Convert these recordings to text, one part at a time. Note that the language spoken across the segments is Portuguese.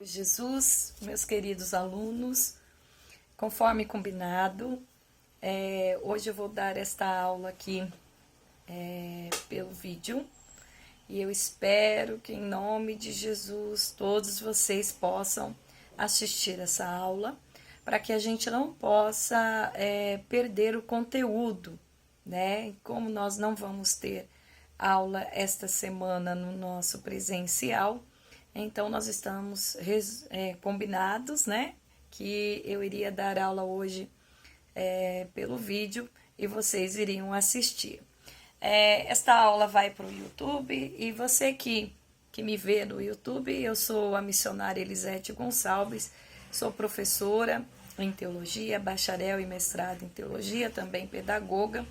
Jesus, meus queridos alunos, conforme combinado, hoje eu vou dar esta aula aqui pelo vídeo e eu espero que em nome de Jesus todos vocês possam assistir essa aula para que a gente não possa perder o conteúdo, né? Como nós não vamos ter aula esta semana no nosso presencial, então, nós estamos combinados, né? Que eu iria dar aula hoje pelo vídeo e vocês iriam assistir. Esta aula vai para o YouTube e você que me vê no YouTube, eu sou a missionária Elisete Gonçalves, sou professora em teologia, bacharel e mestrado em teologia, também pedagoga,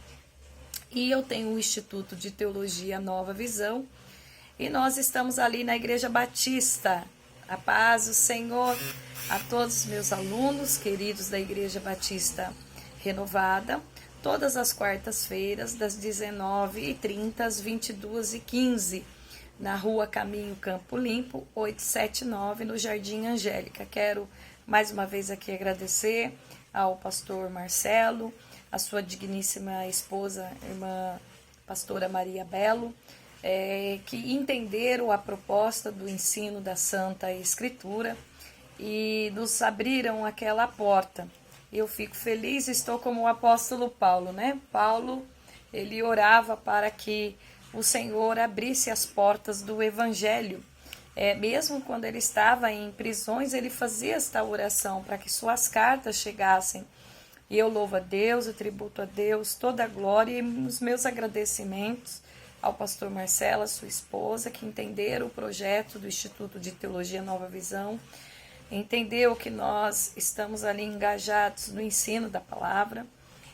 e eu tenho o Instituto de Teologia Nova Visão. E nós estamos ali na Igreja Batista. A paz do Senhor a todos os meus alunos queridos da Igreja Batista Renovada, todas as quartas-feiras, das 19h30 às 22h15, na Rua Caminho Campo Limpo, 879, no Jardim Angélica. Quero mais uma vez aqui agradecer ao pastor Marcelo, a sua digníssima esposa, irmã pastora Maria Belo, que entenderam a proposta do ensino da Santa Escritura e nos abriram aquela porta. Eu fico feliz, estou como o apóstolo Paulo, né? Paulo, ele orava para que o Senhor abrisse as portas do Evangelho. Mesmo quando ele estava em prisões, ele fazia esta oração para que suas cartas chegassem. E eu louvo a Deus, eu tributo a Deus toda a glória e os meus agradecimentos ao pastor Marcelo, a sua esposa, que entenderam o projeto do Instituto de Teologia Nova Visão, entendeu que nós estamos ali engajados no ensino da palavra.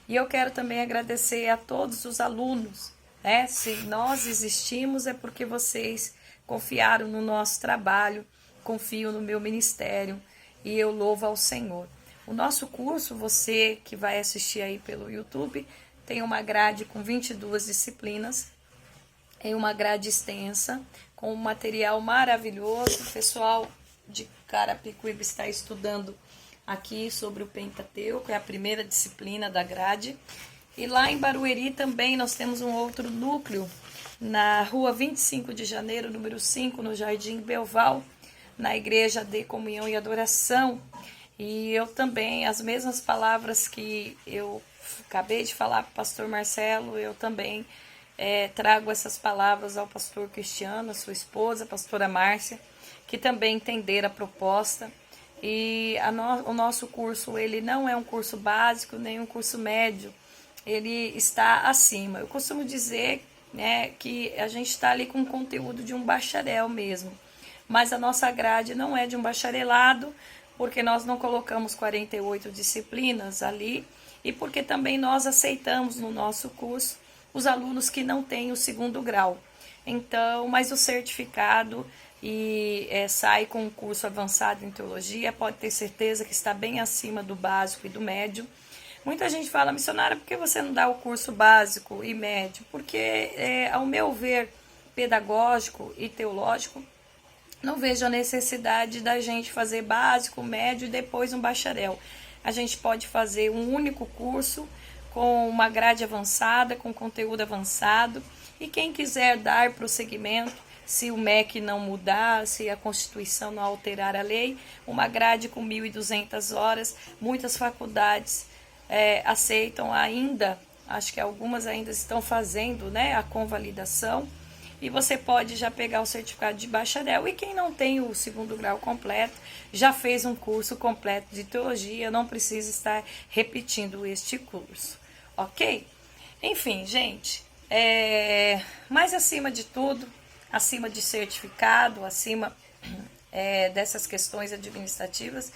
E eu quero também agradecer a todos os alunos, né? Se nós existimos é porque vocês confiaram no nosso trabalho, confiam no meu ministério e eu louvo ao Senhor. O nosso curso, você que vai assistir aí pelo YouTube, tem uma grade com 22 disciplinas, em uma grade extensa, com um material maravilhoso. O pessoal de Carapicuíba está estudando aqui sobre o Pentateuco, é a primeira disciplina da grade. E lá em Barueri também nós temos um outro núcleo, na rua 25 de janeiro, número 5, no Jardim Belval, na Igreja de Comunhão e Adoração. E eu também, as mesmas palavras que eu acabei de falar para o pastor Marcelo, eu também trago essas palavras ao pastor Cristiano, a sua esposa, a pastora Márcia, que também entenderam a proposta. E o nosso curso, ele não é um curso básico, nem um curso médio, ele está acima. Eu costumo dizer, né, que a gente está ali com o conteúdo de um bacharel mesmo, mas a nossa grade não é de um bacharelado, porque nós não colocamos 48 disciplinas ali e porque também nós aceitamos no nosso curso os alunos que não têm o segundo grau. Então, mas o certificado sai com um curso avançado em teologia, pode ter certeza que está bem acima do básico e do médio. Muita gente fala, missionária, por que você não dá o curso básico e médio? Porque, ao meu ver, pedagógico e teológico, não vejo a necessidade da gente fazer básico, médio e depois um bacharel. A gente pode fazer um único curso com uma grade avançada, com conteúdo avançado. E quem quiser dar prosseguimento, se o MEC não mudar, se a Constituição não alterar a lei, uma grade com 1.200 horas, muitas faculdades aceitam ainda, acho que algumas ainda estão fazendo, né, a convalidação. E você pode já pegar o certificado de bacharel. E quem não tem o segundo grau completo, já fez um curso completo de teologia, não precisa estar repetindo este curso, ok? Enfim, gente, mas acima de tudo, acima de certificado, acima dessas questões administrativas,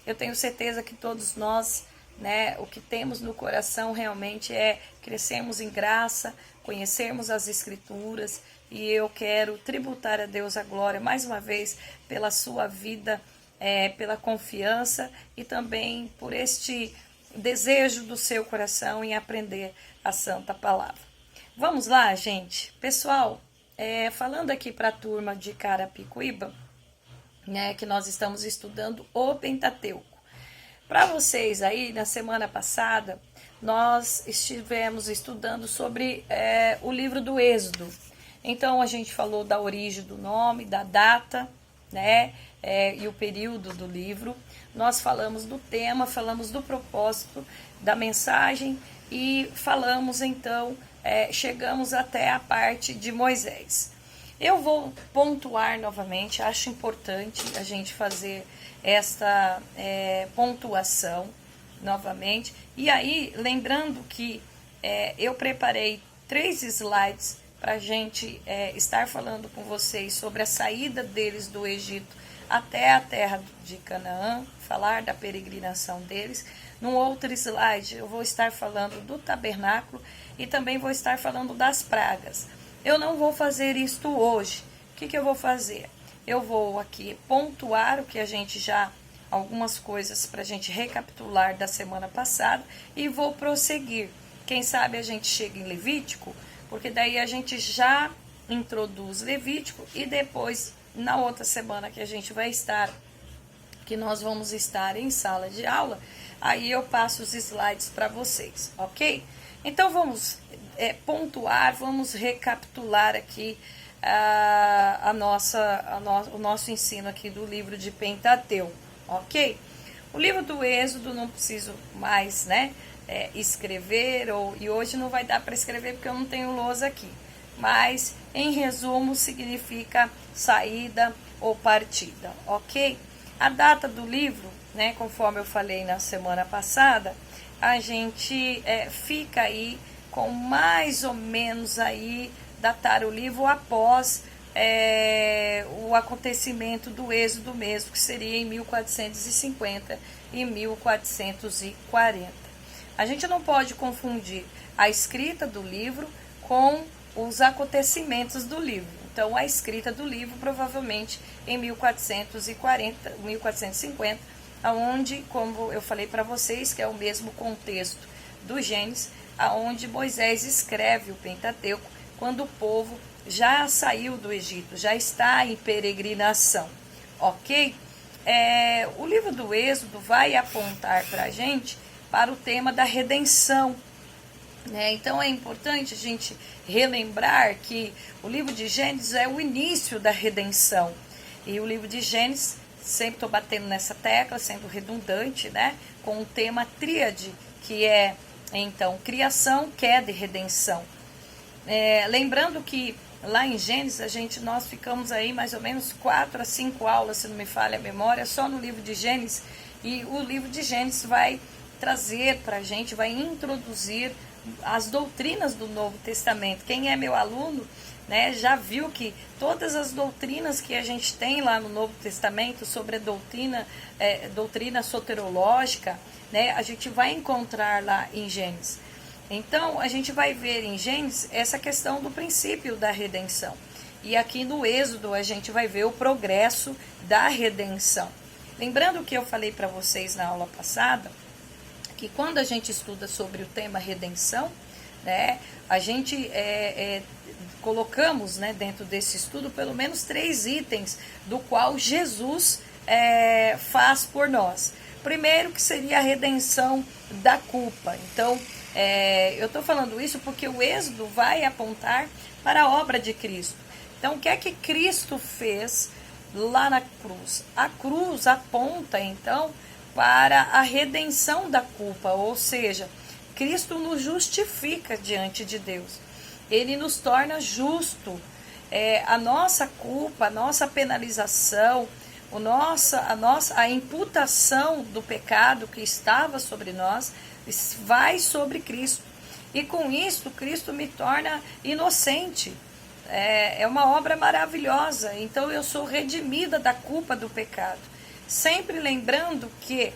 eu tenho certeza que todos nós, né, o que temos no coração realmente é crescermos em graça, conhecermos as Escrituras, e eu quero tributar a Deus a glória mais uma vez pela sua vida, pela confiança e também por este desejo do seu coração em aprender a Santa Palavra. Vamos lá, gente? Pessoal, falando aqui para a turma de Carapicuíba, né, que nós estamos estudando o Pentateuco. Para vocês aí, na semana passada, nós estivemos estudando sobre o livro do Êxodo. Então, a gente falou da origem do nome, da data, né, e o período do livro. Nós falamos do tema, falamos do propósito da mensagem e falamos, então, chegamos até a parte de Moisés. Eu vou pontuar novamente, acho importante a gente fazer esta pontuação novamente. E aí, lembrando que eu preparei 3 slides para a gente estar falando com vocês sobre a saída deles do Egito até a terra de Canaã, falar da peregrinação deles. Num outro slide eu vou estar falando do tabernáculo e também vou estar falando das pragas. Eu não vou fazer isto hoje. O que eu vou fazer? Eu vou aqui pontuar o que a gente já, algumas coisas para a gente recapitular da semana passada e vou prosseguir. Quem sabe a gente chega em Levítico, porque daí a gente já introduz Levítico e depois, na outra semana que a gente vai estar, que nós vamos estar em sala de aula, aí eu passo os slides para vocês, ok? Então vamos pontuar, vamos recapitular aqui o nosso ensino aqui do livro de Pentateuco, ok? O livro do Êxodo não preciso mais, né, escrever, e hoje não vai dar para escrever porque eu não tenho lousa aqui, mas em resumo significa saída ou partida, ok? A data do livro, né, conforme eu falei na semana passada, a gente fica aí com mais ou menos aí datar o livro após o acontecimento do Êxodo mesmo, que seria em 1450 e 1440. A gente não pode confundir a escrita do livro com os acontecimentos do livro. Então, a escrita do livro provavelmente em 1440, 1450, aonde, como eu falei para vocês, que é o mesmo contexto do Gênesis, aonde Moisés escreve o Pentateuco, quando o povo já saiu do Egito, já está em peregrinação, ok? O livro do Êxodo vai apontar para a gente para o tema da redenção, né? Então é importante a gente relembrar que o livro de Gênesis é o início da redenção, e o livro de Gênesis, sempre estou batendo nessa tecla, sendo redundante, né, com o tema tríade, que é, então, criação, queda e redenção. Lembrando que lá em Gênesis, nós ficamos aí mais ou menos 4 a 5 aulas, se não me falha a memória, só no livro de Gênesis, e o livro de Gênesis vai trazer para a gente, vai introduzir as doutrinas do Novo Testamento. Quem é meu aluno, né, já viu que todas as doutrinas que a gente tem lá no Novo Testamento sobre a doutrina soterológica, né, a gente vai encontrar lá em Gênesis. Então, a gente vai ver em Gênesis essa questão do princípio da redenção. E aqui no Êxodo a gente vai ver o progresso da redenção. Lembrando que eu falei para vocês na aula passada, que quando a gente estuda sobre o tema redenção, né, a gente colocamos, né, dentro desse estudo pelo menos 3 itens do qual Jesus faz por nós. Primeiro, que seria a redenção da culpa. Então, eu estou falando isso porque o Êxodo vai apontar para a obra de Cristo. Então, o que é que Cristo fez lá na cruz? A cruz aponta, então, para a redenção da culpa, ou seja, Cristo nos justifica diante de Deus. Ele nos torna justo. A nossa culpa, a nossa penalização, a imputação do pecado que estava sobre nós, vai sobre Cristo. E com isso, Cristo me torna inocente. É uma obra maravilhosa. Então, eu sou redimida da culpa do pecado. Sempre lembrando que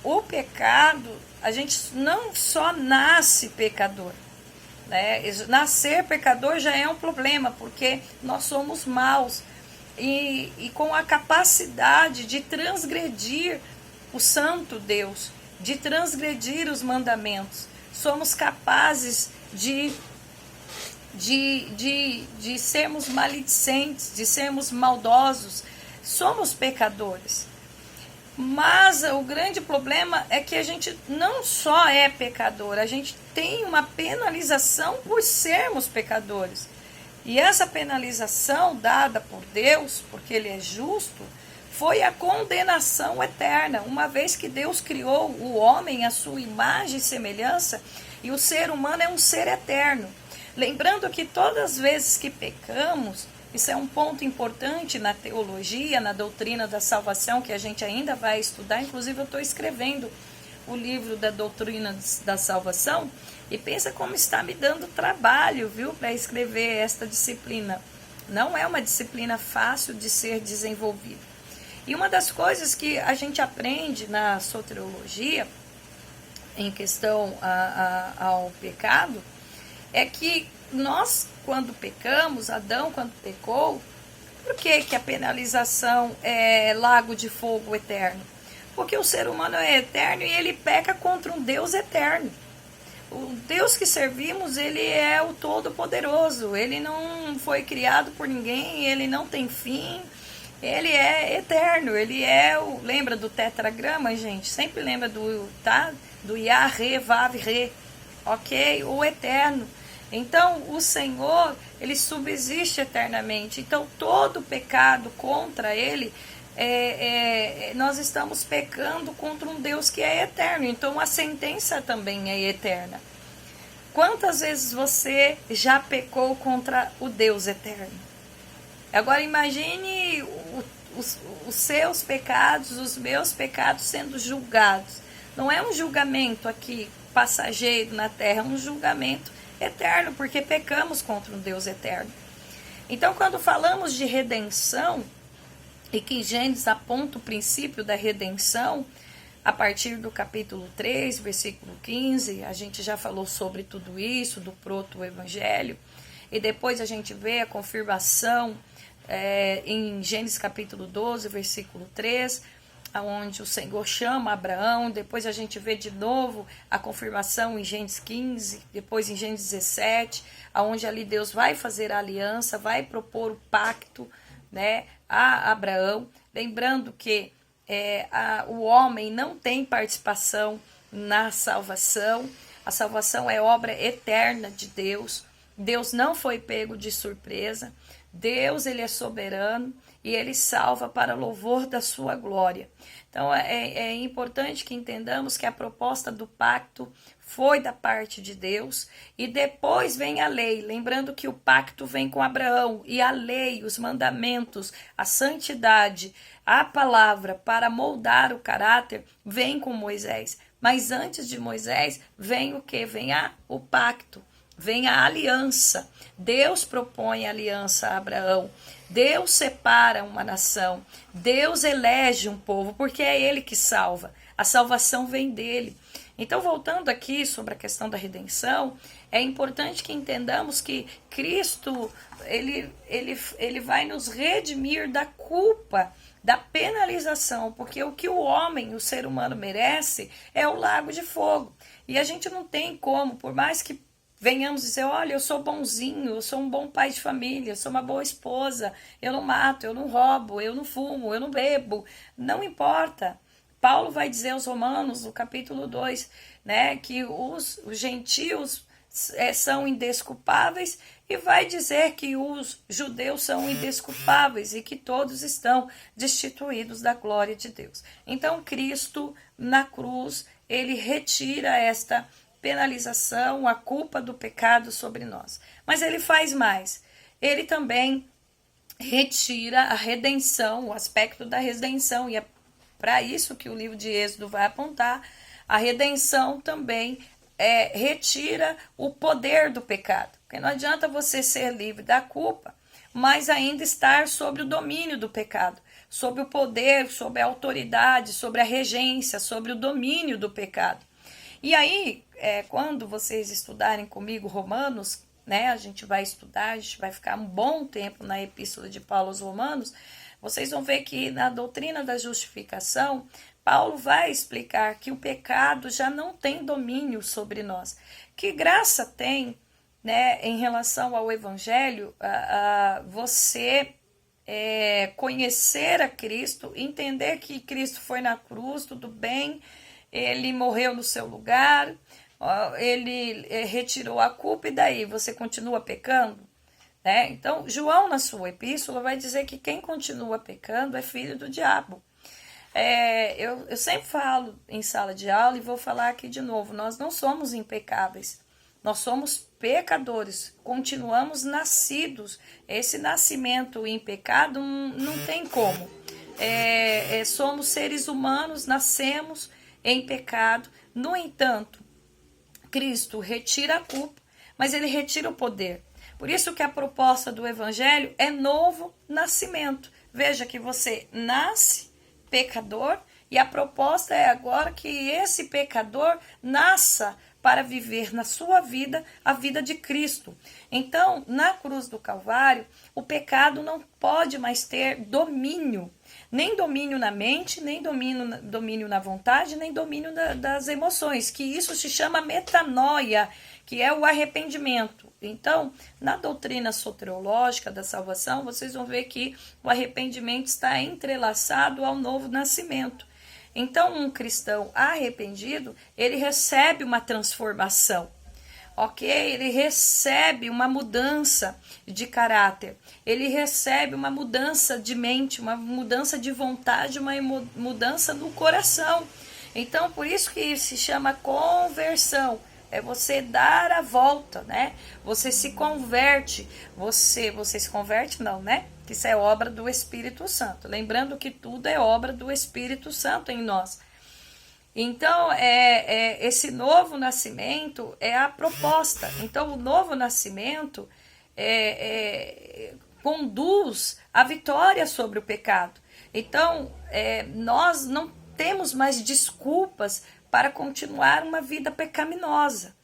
o pecado, a gente não só nasce pecador, né? Nascer pecador já é um problema, porque nós somos maus e com a capacidade de transgredir o santo Deus, de transgredir os mandamentos. Somos capazes de sermos maledicentes, de sermos maldosos. somos pecadores. Mas o grande problema é que a gente não só é pecador, a gente tem uma penalização por sermos pecadores. E essa penalização dada por Deus, porque Ele é justo, foi a condenação eterna, uma vez que Deus criou o homem à sua imagem e semelhança, e o ser humano é um ser eterno. Lembrando que todas as vezes que pecamos, isso é um ponto importante na teologia, na doutrina da salvação, que a gente ainda vai estudar. Inclusive, eu estou escrevendo o livro da doutrina da salvação, e pensa como está me dando trabalho, viu, para escrever esta disciplina. Não é uma disciplina fácil de ser desenvolvida. E uma das coisas que a gente aprende na soteriologia, em questão ao pecado, é que nós, quando pecamos, Adão, quando pecou, por que a penalização é lago de fogo eterno? Porque o ser humano é eterno e ele peca contra um Deus eterno. O Deus que servimos, ele é o Todo-Poderoso, ele não foi criado por ninguém, ele não tem fim, ele é eterno, ele é o... Lembra do tetragrama, gente? Sempre lembra do Yah, Re, Vav, Re, ok? O eterno. Então, o Senhor, ele subsiste eternamente. Então, todo pecado contra ele, nós estamos pecando contra um Deus que é eterno. Então, a sentença também é eterna. Quantas vezes você já pecou contra o Deus eterno? Agora, imagine os seus pecados, os meus pecados sendo julgados. Não é um julgamento aqui passageiro na terra, é um julgamento eterno, porque pecamos contra um Deus eterno. Então, quando falamos de redenção, e que Gênesis aponta o princípio da redenção, a partir do capítulo 3, versículo 15, a gente já falou sobre tudo isso, do proto-evangelho, e depois a gente vê a confirmação em Gênesis capítulo 12, versículo 3, onde o Senhor chama Abraão. Depois a gente vê de novo a confirmação em Gênesis 15, depois em Gênesis 17, onde ali Deus vai fazer a aliança, vai propor o pacto, né, a Abraão. Lembrando que o homem não tem participação na salvação, a salvação é obra eterna de Deus. Deus não foi pego de surpresa. Deus, ele é soberano e ele salva para louvor da sua glória. Então, é importante que entendamos que a proposta do pacto foi da parte de Deus e depois vem a lei. Lembrando que o pacto vem com Abraão e a lei, os mandamentos, a santidade, a palavra para moldar o caráter vem com Moisés. Mas antes de Moisés vem o quê? Vem o pacto. Vem a aliança. Deus propõe aliança a Abraão. Deus separa uma nação. Deus elege um povo, porque é Ele que salva. A salvação vem dele. Então, voltando aqui sobre a questão da redenção, é importante que entendamos que Cristo, ele vai nos redimir da culpa, da penalização, porque o que o homem, o ser humano merece é o lago de fogo. E a gente não tem como, por mais que venhamos dizer, olha, eu sou bonzinho, eu sou um bom pai de família, eu sou uma boa esposa, eu não mato, eu não roubo, eu não fumo, eu não bebo, não importa. Paulo vai dizer aos Romanos, no capítulo 2, né, que os gentios são indesculpáveis e vai dizer que os judeus são indesculpáveis e que todos estão destituídos da glória de Deus. Então, Cristo, na cruz, ele retira esta penalização, a culpa do pecado sobre nós. Mas ele faz mais. Ele também retira a redenção, o aspecto da redenção, e é para isso que o livro de Êxodo vai apontar. A redenção também retira o poder do pecado. Porque não adianta você ser livre da culpa, mas ainda estar sob o domínio do pecado, sob o poder, sob a autoridade, sobre a regência, sobre o domínio do pecado. E aí, quando vocês estudarem comigo Romanos, né, a gente vai estudar, a gente vai ficar um bom tempo na epístola de Paulo aos Romanos, vocês vão ver que na doutrina da justificação, Paulo vai explicar que o pecado já não tem domínio sobre nós. Que graça tem, né, em relação ao evangelho, você conhecer a Cristo, entender que Cristo foi na cruz, tudo bem, ele morreu no seu lugar, ele retirou a culpa, e daí você continua pecando? Né? Então, João, na sua epístola, vai dizer que quem continua pecando é filho do diabo. Eu sempre falo em sala de aula e vou falar aqui de novo, nós não somos impecáveis, nós somos pecadores, continuamos nascidos. Esse nascimento em pecado não tem como. Somos seres humanos, nascemos em pecado. No entanto, Cristo retira a culpa, mas ele retira o poder. Por isso que a proposta do Evangelho é novo nascimento. Veja que você nasce pecador e a proposta é agora que esse pecador nasça para viver na sua vida a vida de Cristo. Então, na cruz do Calvário, o pecado não pode mais ter domínio, nem domínio na mente, nem domínio na vontade, nem domínio das emoções, que isso se chama metanoia, que é o arrependimento. Então, na doutrina soteriológica da salvação, vocês vão ver que o arrependimento está entrelaçado ao novo nascimento. Então, um cristão arrependido, ele recebe uma transformação, ok? Ele recebe uma mudança de caráter, ele recebe uma mudança de mente, uma mudança de vontade, uma mudança no coração. Então, por isso que se chama conversão. É você dar a volta, né? Você se converte. Você se converte, não, né? Isso é obra do Espírito Santo. Lembrando que tudo é obra do Espírito Santo em nós. Então, esse novo nascimento é a proposta. Então, o novo nascimento conduz à vitória sobre o pecado. Então, nós não temos mais desculpas para continuar uma vida pecaminosa,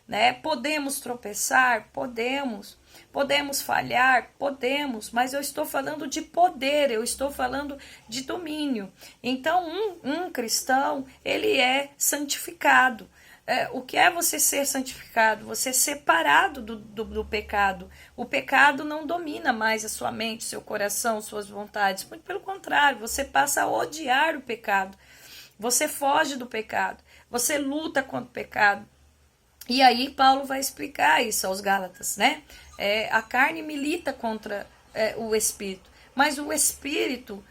né? Podemos tropeçar? Podemos falhar? Podemos, mas eu estou falando de poder, eu estou falando de domínio. Então, um cristão, ele é santificado. O que é você ser santificado? Você é separado do pecado. O pecado não domina mais a sua mente, seu coração, suas vontades. Muito pelo contrário, você passa a odiar o pecado. Você foge do pecado, você luta contra o pecado. E aí Paulo vai explicar isso aos Gálatas, né? A carne milita contra o Espírito, mas o Espírito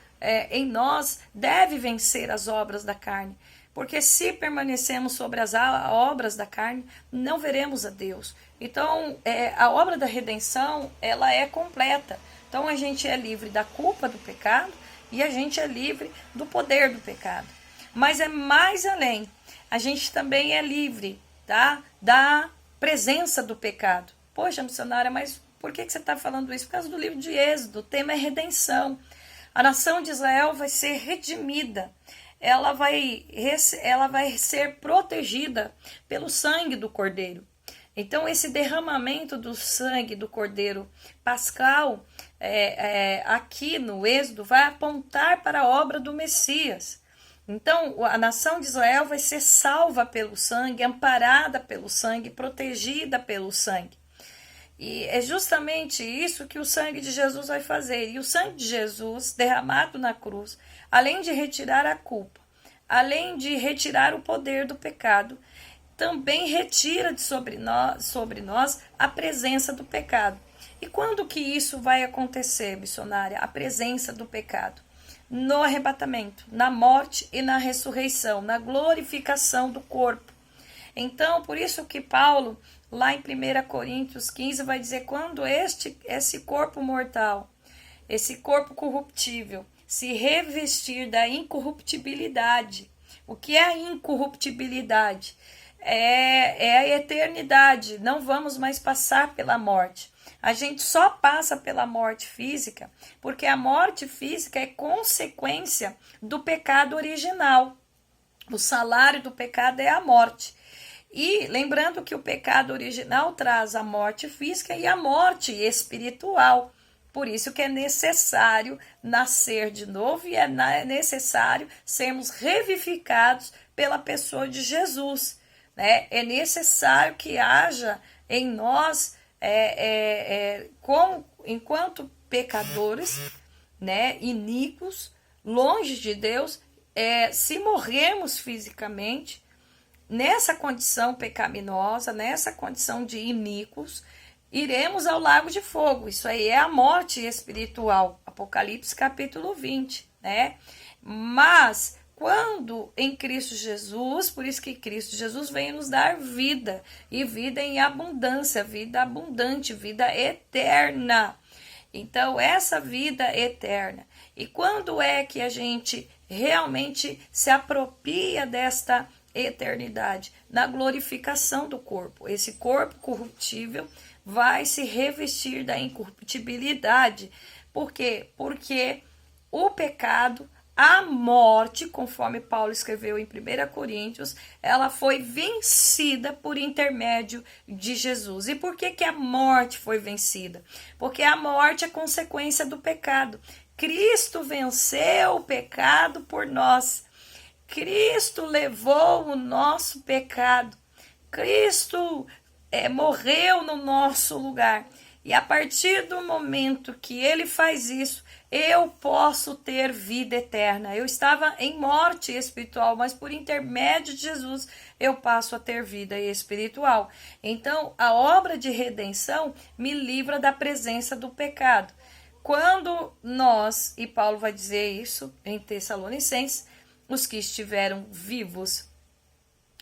em nós deve vencer as obras da carne. Porque se permanecemos sobre as obras da carne, não veremos a Deus. Então, a obra da redenção, ela é completa. Então, a gente é livre da culpa do pecado e a gente é livre do poder do pecado. Mas é mais além, a gente também é livre, tá? Da presença do pecado. Poxa, missionária, mas por que você está falando isso? Por causa do livro de Êxodo, o tema é redenção. A nação de Israel vai ser redimida, ela vai ser protegida pelo sangue do Cordeiro. Então, esse derramamento do sangue do Cordeiro Pascal, aqui no Êxodo, vai apontar para a obra do Messias. Então, a nação de Israel vai ser salva pelo sangue, amparada pelo sangue, protegida pelo sangue. E é justamente isso que o sangue de Jesus vai fazer. E o sangue de Jesus, derramado na cruz, além de retirar a culpa, além de retirar o poder do pecado, também retira sobre nós a presença do pecado. E quando que isso vai acontecer, missionária? A presença do pecado. No arrebatamento, na morte e na ressurreição, na glorificação do corpo. Então, por isso que Paulo, lá em 1 Coríntios 15, vai dizer, quando esse corpo mortal, esse corpo corruptível, se revestir da incorruptibilidade. O que é a incorruptibilidade? É a eternidade, não vamos mais passar pela morte. A gente só passa pela morte física porque a morte física é consequência do pecado original. O salário do pecado é a morte. E lembrando que o pecado original traz a morte física e a morte espiritual. Por isso que é necessário nascer de novo e é necessário sermos revivificados pela pessoa de Jesus. Né? É necessário que haja em nós, enquanto pecadores, né, iníquos, longe de Deus, se morrermos fisicamente, nessa condição pecaminosa, nessa condição de iníquos, iremos ao lago de fogo. Isso aí é a morte espiritual. Apocalipse capítulo 20, né? Mas quando em Cristo Jesus, por isso que Cristo Jesus veio nos dar vida, e vida em abundância, vida abundante, vida eterna. Então, essa vida eterna. E quando é que a gente realmente se apropria desta eternidade? Na glorificação do corpo. Esse corpo corruptível vai se revestir da incorruptibilidade. Por quê? Porque o pecado, a morte, conforme Paulo escreveu em 1 Coríntios, ela foi vencida por intermédio de Jesus. E por que a morte foi vencida? Porque a morte é consequência do pecado. Cristo venceu o pecado por nós. Cristo levou o nosso pecado. Cristo morreu no nosso lugar. E a partir do momento que ele faz isso, eu posso ter vida eterna. Eu estava em morte espiritual, mas por intermédio de Jesus eu passo a ter vida espiritual. Então, a obra de redenção me livra da presença do pecado. Quando nós, e Paulo vai dizer isso em Tessalonicenses, os que estiveram vivos,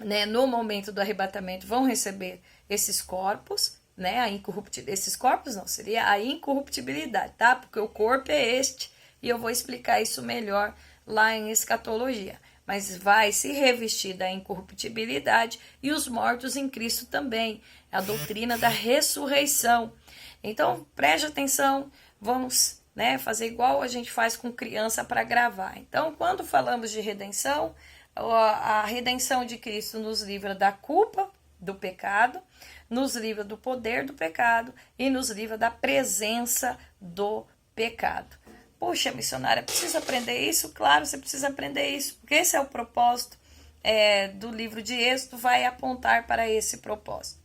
né, no momento do arrebatamento vão receber esses corpos, né, esses corpos não, seria a incorruptibilidade, tá? Porque o corpo é este, e eu vou explicar isso melhor lá em escatologia. Mas vai se revestir da incorruptibilidade, e os mortos em Cristo também, a doutrina da ressurreição. Então, preste atenção, vamos, né, fazer igual a gente faz com criança para gravar. Então, quando falamos de redenção, a redenção de Cristo nos livra da culpa, do pecado, nos livra do poder do pecado e nos livra da presença do pecado. Puxa, missionária, precisa aprender isso? Claro, você precisa aprender isso, porque esse é o propósito do livro de Êxodo, vai apontar para esse propósito.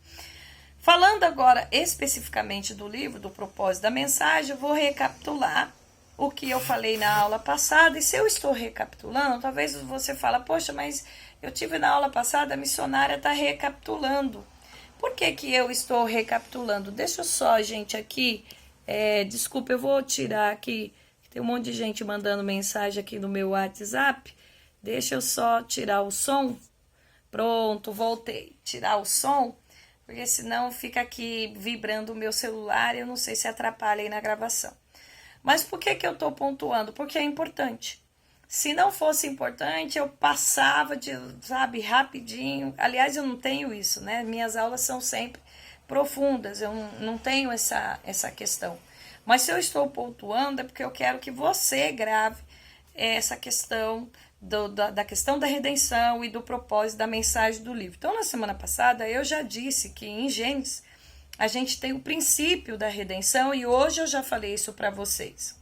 Falando agora especificamente do livro, do propósito da mensagem, eu vou recapitular o que eu falei na aula passada. E se eu estou recapitulando, talvez você fale, poxa, mas eu tive na aula passada, a missionária está recapitulando. Por que eu estou recapitulando? Deixa eu só, gente, aqui, desculpa, eu vou tirar aqui, tem um monte de gente mandando mensagem aqui no meu WhatsApp. Deixa eu só tirar o som. Pronto, voltei. Tirar o som, porque senão fica aqui vibrando o meu celular e eu não sei se atrapalha aí na gravação. Mas por que eu estou pontuando? Porque é importante. Se não fosse importante, eu passava rapidinho. Aliás, eu não tenho isso, né? Minhas aulas são sempre profundas, eu não tenho essa questão. Mas se eu estou pontuando, é porque eu quero que você grave essa questão da questão da redenção e do propósito da mensagem do livro. Então, na semana passada, eu já disse que em Gênesis a gente tem o princípio da redenção e hoje eu já falei isso para vocês.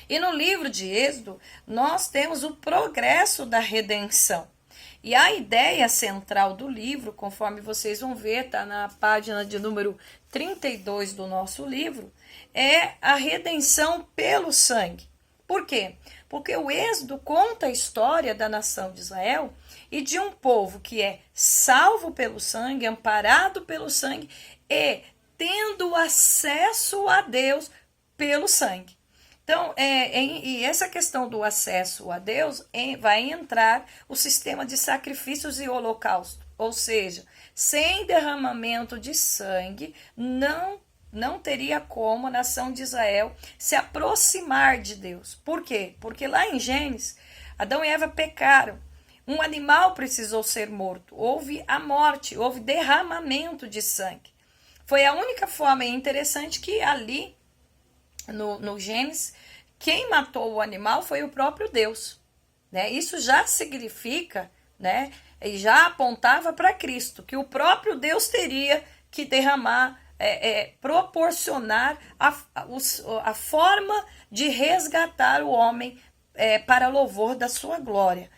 E no livro de Êxodo, nós temos o progresso da redenção. E a ideia central do livro, conforme vocês vão ver, está na página de número 32 do nosso livro, é a redenção pelo sangue. Por quê? Porque o Êxodo conta a história da nação de Israel e de um povo que é salvo pelo sangue, amparado pelo sangue e tendo acesso a Deus pelo sangue. Então, e essa questão do acesso a Deus vai entrar o sistema de sacrifícios e holocausto. Ou seja, sem derramamento de sangue, não teria como a nação de Israel se aproximar de Deus. Por quê? Porque lá em Gênesis, Adão e Eva pecaram. Um animal precisou ser morto. Houve a morte, houve derramamento de sangue. Foi a única forma interessante que ali, no Gênesis, quem matou o animal foi o próprio Deus. Né? Isso já significa, né, e já apontava para Cristo, que o próprio Deus teria que derramar, proporcionar a forma de resgatar o homem para louvor da sua glória.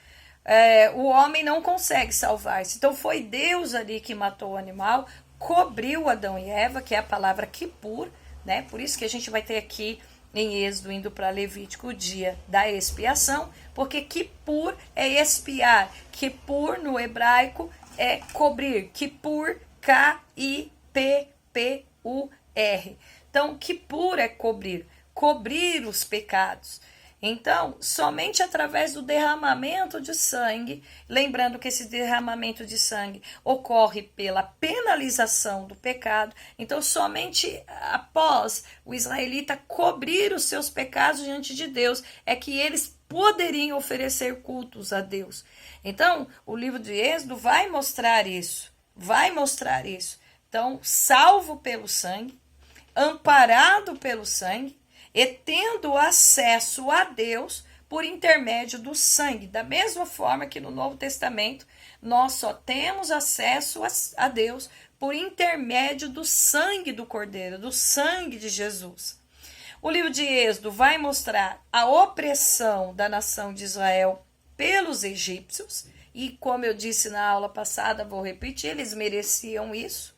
O homem não consegue salvar-se. Então foi Deus ali que matou o animal, cobriu Adão e Eva, que é a palavra Kippur, né? Por isso que a gente vai ter aqui em Êxodo, indo para Levítico, o dia da expiação, porque Kippur é expiar. Kippur no hebraico é cobrir. Kippur, K-I-P-P-U-R. Então, Kippur é cobrir os pecados. Então, somente através do derramamento de sangue, lembrando que esse derramamento de sangue ocorre pela penalização do pecado, então somente após o israelita cobrir os seus pecados diante de Deus, é que eles poderiam oferecer cultos a Deus. Então, o livro de Êxodo vai mostrar isso, Então, salvo pelo sangue, amparado pelo sangue, e tendo acesso a Deus por intermédio do sangue. Da mesma forma que no Novo Testamento, nós só temos acesso a Deus por intermédio do sangue do Cordeiro, do sangue de Jesus. O livro de Êxodo vai mostrar a opressão da nação de Israel pelos egípcios, e como eu disse na aula passada, vou repetir, eles mereciam isso,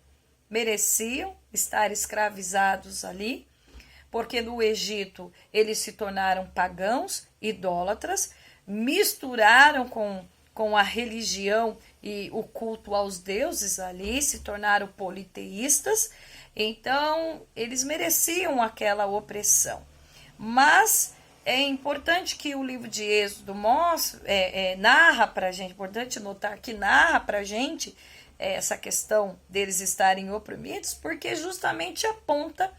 mereciam estar escravizados ali, porque no Egito eles se tornaram pagãos, idólatras, misturaram com a religião e o culto aos deuses ali, se tornaram politeístas, então eles mereciam aquela opressão. Mas é importante que o livro de Êxodo narra para a gente, importante notar que narra para a gente essa questão deles estarem oprimidos, porque justamente aponta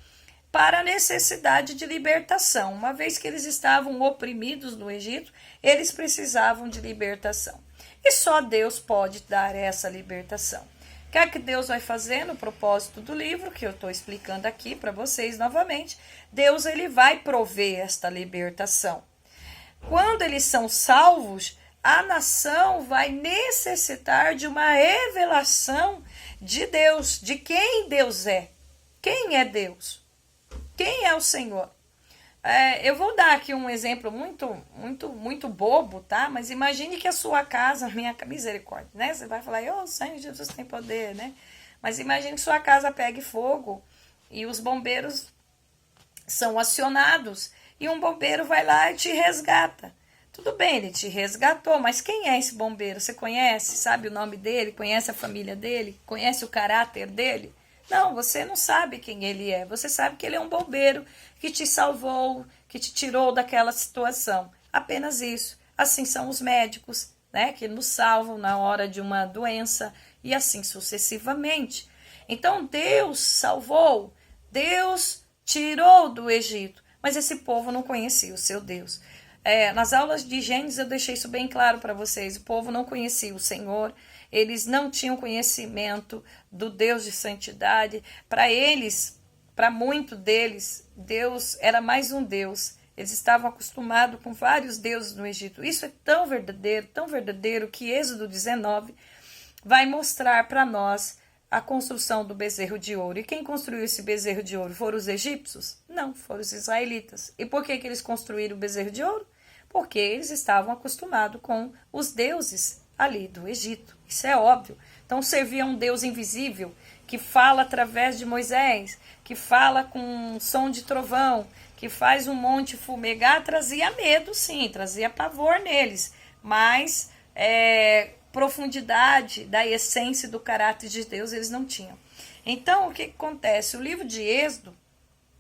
para a necessidade de libertação. Uma vez que eles estavam oprimidos no Egito, eles precisavam de libertação. E só Deus pode dar essa libertação. O que é que Deus vai fazer no propósito do livro, que eu estou explicando aqui para vocês novamente? Deus ele vai prover esta libertação. Quando eles são salvos, a nação vai necessitar de uma revelação de Deus, de quem Deus é. Quem é Deus? Quem é o Senhor? Eu vou dar aqui um exemplo muito bobo, tá? Mas imagine que a sua casa, minha misericórdia, né? Você vai falar, o Senhor Jesus tem poder, né? Mas imagine que sua casa pegue fogo e os bombeiros são acionados e um bombeiro vai lá e te resgata. Tudo bem, ele te resgatou, mas quem é esse bombeiro? Você conhece? Sabe o nome dele? Conhece a família dele? Conhece o caráter dele? Não, você não sabe quem ele é. Você sabe que ele é um bombeiro que te salvou, que te tirou daquela situação. Apenas isso. Assim são os médicos, né, que nos salvam na hora de uma doença e assim sucessivamente. Então Deus salvou, Deus tirou do Egito, mas esse povo não conhecia o seu Deus. Nas aulas de Gênesis eu deixei isso bem claro para vocês. O povo não conhecia o Senhor. Eles não tinham conhecimento do Deus de santidade. Para eles, para muitos deles, Deus era mais um Deus. Eles estavam acostumados com vários deuses no Egito. Isso é tão verdadeiro que Êxodo 19 vai mostrar para nós a construção do bezerro de ouro. E quem construiu esse bezerro de ouro? Foram os egípcios? Não, foram os israelitas. E por que eles construíram o bezerro de ouro? Porque eles estavam acostumados com os deuses ali do Egito. Isso é óbvio. Então servia um Deus invisível que fala através de Moisés, que fala com um som de trovão, que faz um monte fumegar. Trazia medo, sim, trazia pavor neles, mas profundidade da essência do caráter de Deus eles não tinham. Então o que acontece? O livro de Êxodo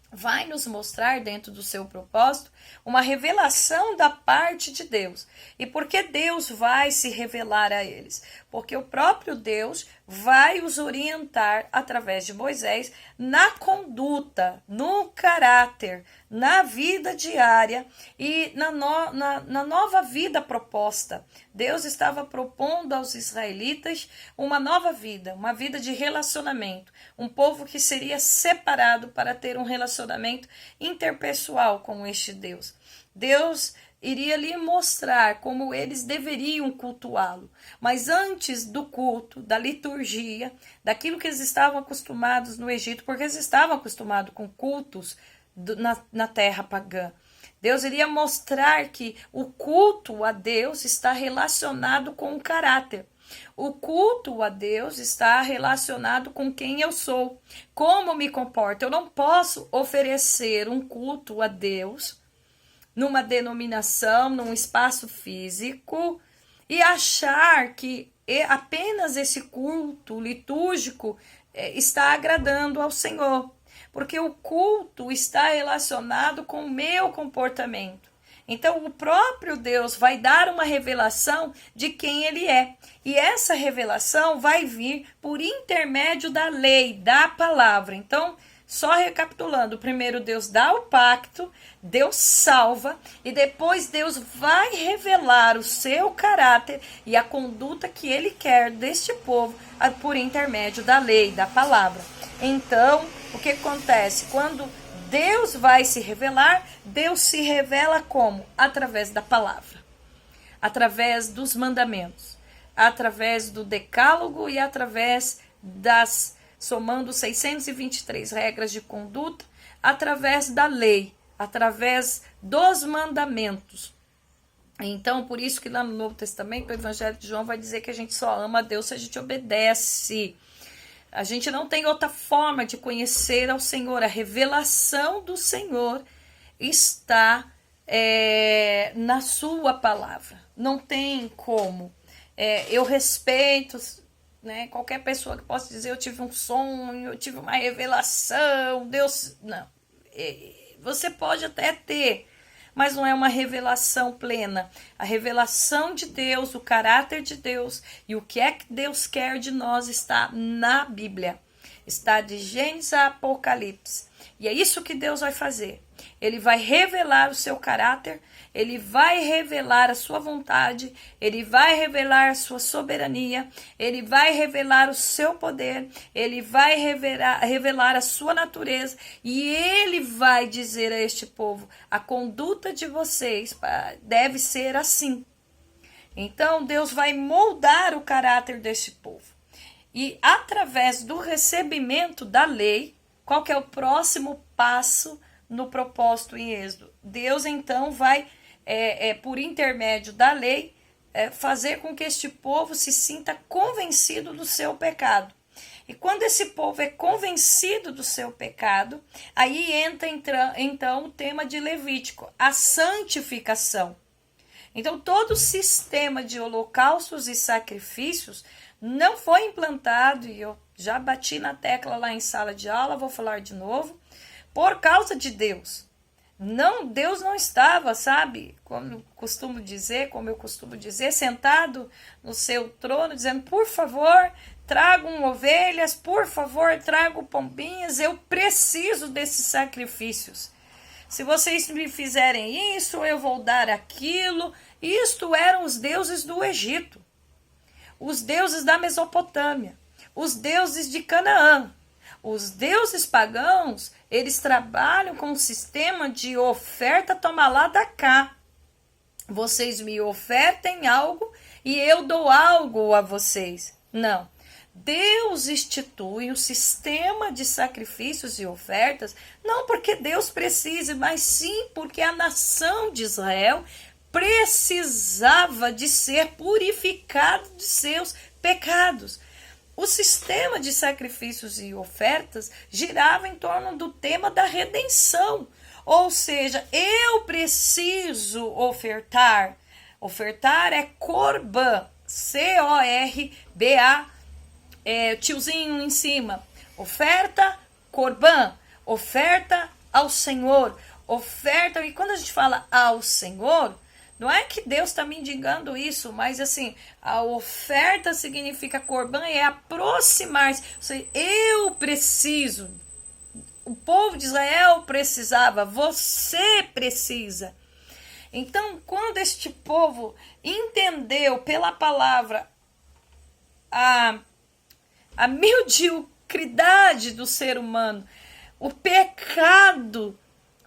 vai nos mostrar, dentro do seu propósito, uma revelação da parte de Deus. E por que Deus vai se revelar a eles? Porque o próprio Deus vai os orientar, através de Moisés, na conduta, no caráter, na vida diária e na nova vida proposta. Deus estava propondo aos israelitas uma nova vida, uma vida de relacionamento. Um povo que seria separado para ter um relacionamento interpessoal com este Deus. Deus iria lhe mostrar como eles deveriam cultuá-lo. Mas antes do culto, da liturgia, daquilo que eles estavam acostumados no Egito, porque eles estavam acostumados com cultos na terra pagã. Deus iria mostrar que o culto a Deus está relacionado com o caráter. O culto a Deus está relacionado com quem eu sou, como me comporto. Eu não posso oferecer um culto a Deus numa denominação, num espaço físico e achar que apenas esse culto litúrgico está agradando ao Senhor, porque o culto está relacionado com o meu comportamento. Então, o próprio Deus vai dar uma revelação de quem Ele é. E essa revelação vai vir por intermédio da lei, da palavra. Então, só recapitulando, primeiro Deus dá o pacto, Deus salva, e depois Deus vai revelar o seu caráter e a conduta que Ele quer deste povo por intermédio da lei, da palavra. Então, o que acontece? Quando Deus vai se revelar, Deus se revela como? Através da palavra, através dos mandamentos, através do decálogo e através somando 623 regras de conduta, através da lei, através dos mandamentos. Então, por isso que lá no Novo Testamento, o Evangelho de João vai dizer que a gente só ama a Deus se a gente obedece. A gente não tem outra forma de conhecer ao Senhor. A revelação do Senhor está na sua palavra. Não tem como. Eu respeito, né, qualquer pessoa que possa dizer eu tive um sonho, eu tive uma revelação, Deus... Não. Você pode até ter, mas não é uma revelação plena. A revelação de Deus, o caráter de Deus e o que é que Deus quer de nós está na Bíblia. Está de Gênesis a Apocalipse. E é isso que Deus vai fazer. Ele vai revelar o seu caráter, Ele vai revelar a sua vontade, Ele vai revelar a sua soberania, Ele vai revelar o seu poder, Ele vai revelar a sua natureza e Ele vai dizer a este povo, a conduta de vocês deve ser assim. Então Deus vai moldar o caráter deste povo. E através do recebimento da lei, qual que é o próximo passo no propósito em Êxodo? Deus então vai, por intermédio da lei, fazer com que este povo se sinta convencido do seu pecado. E quando esse povo é convencido do seu pecado, aí entra então o tema de Levítico, a santificação. Então todo o sistema de holocaustos e sacrifícios não foi implantado, e eu já bati na tecla lá em sala de aula, vou falar de novo, por causa de Deus. Deus não estava, sabe, como eu costumo dizer, sentado no seu trono, dizendo, por favor, tragam ovelhas, por favor, tragam pombinhas, eu preciso desses sacrifícios. Se vocês me fizerem isso, eu vou dar aquilo. Isto eram os deuses do Egito, os deuses da Mesopotâmia, os deuses de Canaã. Os deuses pagãos, eles trabalham com um sistema de oferta, toma lá, dá cá. Vocês me ofertem algo e eu dou algo a vocês. Não. Deus institui um sistema de sacrifícios e ofertas, não porque Deus precise, mas sim porque a nação de Israel precisava de ser purificado de seus pecados. O sistema de sacrifícios e ofertas girava em torno do tema da redenção. Ou seja, eu preciso ofertar. Ofertar é corban, C-O-R-B-A, tiozinho em cima. Oferta, corban, oferta ao Senhor. Oferta, e quando a gente fala ao Senhor, não é que Deus está mendigando isso, mas assim, a oferta significa corban, é aproximar-se. Ou seja, eu preciso. O povo de Israel precisava, você precisa. Então, quando este povo entendeu pela palavra a mediocridade do ser humano, o pecado,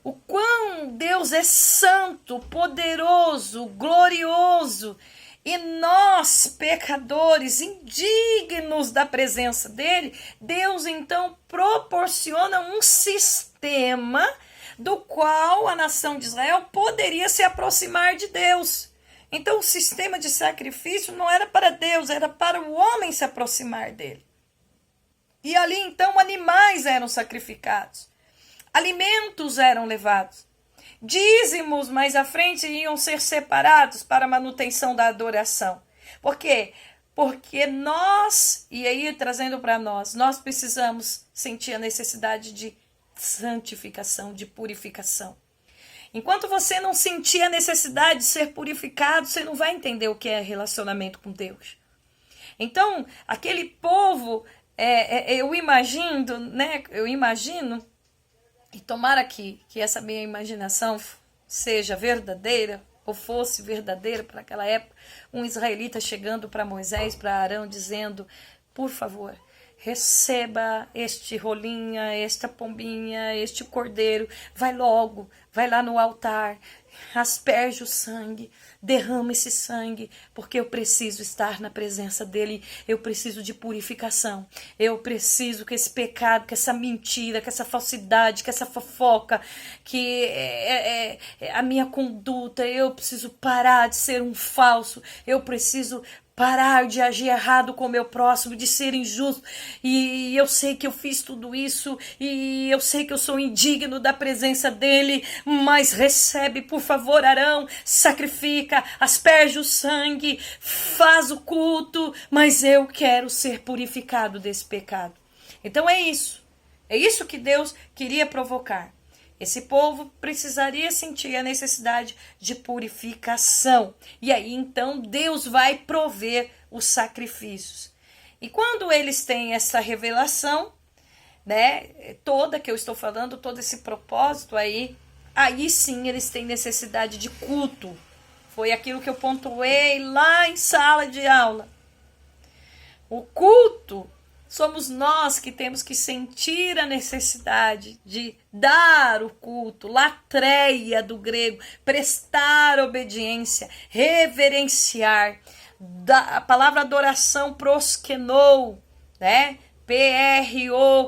o quão Deus é santo, poderoso, glorioso, e nós, pecadores, indignos da presença dele, Deus então proporciona um sistema do qual a nação de Israel poderia se aproximar de Deus. Então o sistema de sacrifício não era para Deus, era para o homem se aproximar dele. E ali então animais eram sacrificados, alimentos eram levados, dízimos mais à frente iam ser separados para a manutenção da adoração. Por quê? Porque nós, e aí trazendo para nós precisamos sentir a necessidade de santificação, de purificação. Enquanto você não sentir a necessidade de ser purificado, você não vai entender o que é relacionamento com Deus. Então, aquele povo, eu imagino, e tomara que essa minha imaginação seja verdadeira, ou fosse verdadeira para aquela época, um israelita chegando para Moisés, para Arão, dizendo, por favor, receba este rolinha, esta pombinha, este cordeiro, vai logo, vai lá no altar, asperge o sangue, derrama esse sangue, porque eu preciso estar na presença dele, eu preciso de purificação, eu preciso que esse pecado, que essa mentira, que essa falsidade, que essa fofoca, que a minha conduta, eu preciso parar de ser um falso, eu preciso parar de agir errado com o meu próximo, de ser injusto, e eu sei que eu fiz tudo isso, e eu sei que eu sou indigno da presença dele, mas recebe, por favor, Arão, sacrifica, asperge o sangue, faz o culto, mas eu quero ser purificado desse pecado. Então é isso que Deus queria provocar. Esse povo precisaria sentir a necessidade de purificação. E aí, então, Deus vai prover os sacrifícios. E quando eles têm essa revelação, né, toda que eu estou falando, todo esse propósito aí sim eles têm necessidade de culto. Foi aquilo que eu pontuei lá em sala de aula. O culto somos nós que temos que sentir a necessidade de dar o culto, latreia do grego, prestar obediência, reverenciar. A palavra adoração proskenou, né? P-R-O-S-Q-E-N-U-O,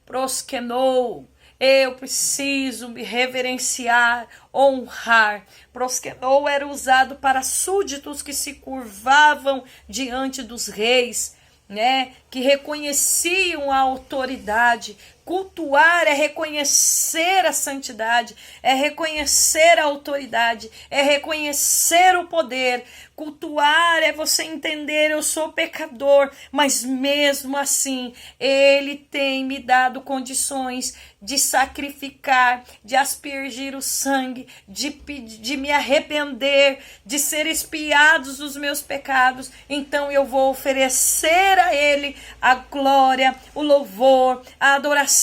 proskenou. Eu preciso me reverenciar, honrar. Proskenou era usado para súditos que se curvavam diante dos reis, né? Que reconheciam a autoridade. Cultuar é reconhecer a santidade, é reconhecer a autoridade, é reconhecer o poder. Cultuar é você entender, eu sou pecador, mas mesmo assim, ele tem me dado condições de sacrificar, de aspergir o sangue, de me arrepender, de ser expiados dos meus pecados. Então eu vou oferecer a ele a glória, o louvor, a adoração.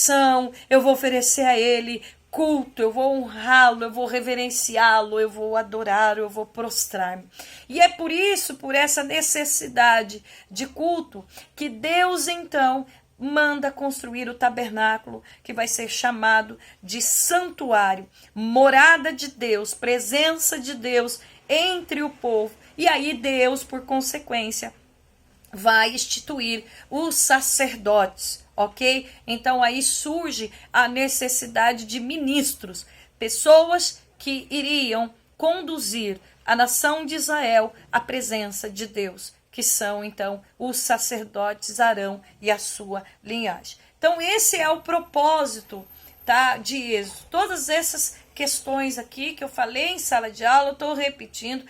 Eu vou oferecer a ele culto, eu vou honrá-lo, eu vou reverenciá-lo, eu vou adorar, eu vou prostrar-me. E é por isso, por essa necessidade de culto, que Deus então manda construir o tabernáculo, que vai ser chamado de santuário, morada de Deus, presença de Deus entre o povo. E aí Deus, por consequência, vai instituir os sacerdotes, ok? Então aí surge a necessidade de ministros, pessoas que iriam conduzir a nação de Israel à presença de Deus, que são então os sacerdotes Arão e a sua linhagem. Então esse é o propósito, tá, de Êxodo. Todas essas questões aqui que eu falei em sala de aula, eu estou repetindo,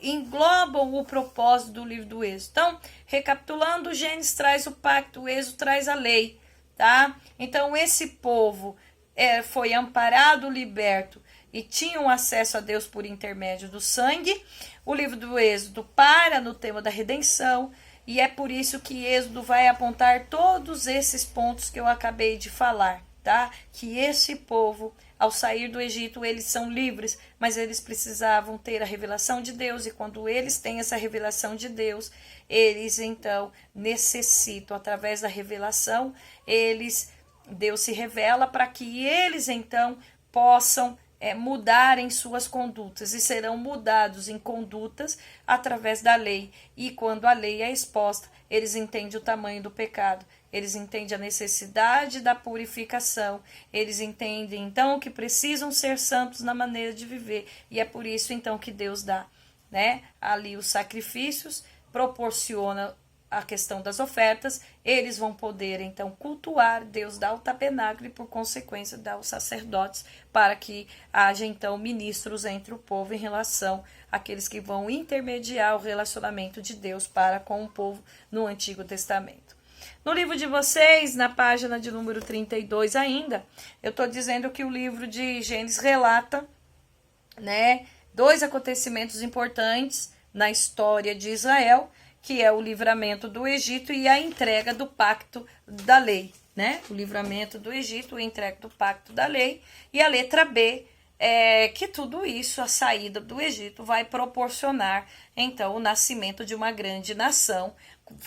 englobam o propósito do livro do Êxodo. Então, recapitulando, o Gênesis traz o pacto, o Êxodo traz a lei, tá? Então, esse povo foi amparado, liberto e tinham acesso a Deus por intermédio do sangue. O livro do Êxodo para no tema da redenção, e é por isso que Êxodo vai apontar todos esses pontos que eu acabei de falar, tá? Que esse povo, ao sair do Egito, eles são livres, mas eles precisavam ter a revelação de Deus, e quando eles têm essa revelação de Deus, eles então necessitam, através da revelação, Deus se revela para que eles então possam mudarem suas condutas, e serão mudados em condutas através da lei. E quando a lei é exposta, eles entendem o tamanho do pecado eles entendem a necessidade da purificação, eles entendem então que precisam ser santos na maneira de viver, e é por isso então que Deus dá, né, ali os sacrifícios, proporciona a questão das ofertas, eles vão poder então cultuar, Deus dá o tabernáculo e por consequência dá os sacerdotes, para que haja então ministros entre o povo em relação àqueles que vão intermediar o relacionamento de Deus para com o povo no Antigo Testamento. No livro de vocês, na página de número 32 ainda, eu estou dizendo que o livro de Gênesis relata, né, 2 acontecimentos importantes na história de Israel, que é o livramento do Egito e a entrega do pacto da lei, né? O livramento do Egito, a entrega do pacto da lei. E a letra B é que tudo isso, a saída do Egito, vai proporcionar, então, o nascimento de uma grande nação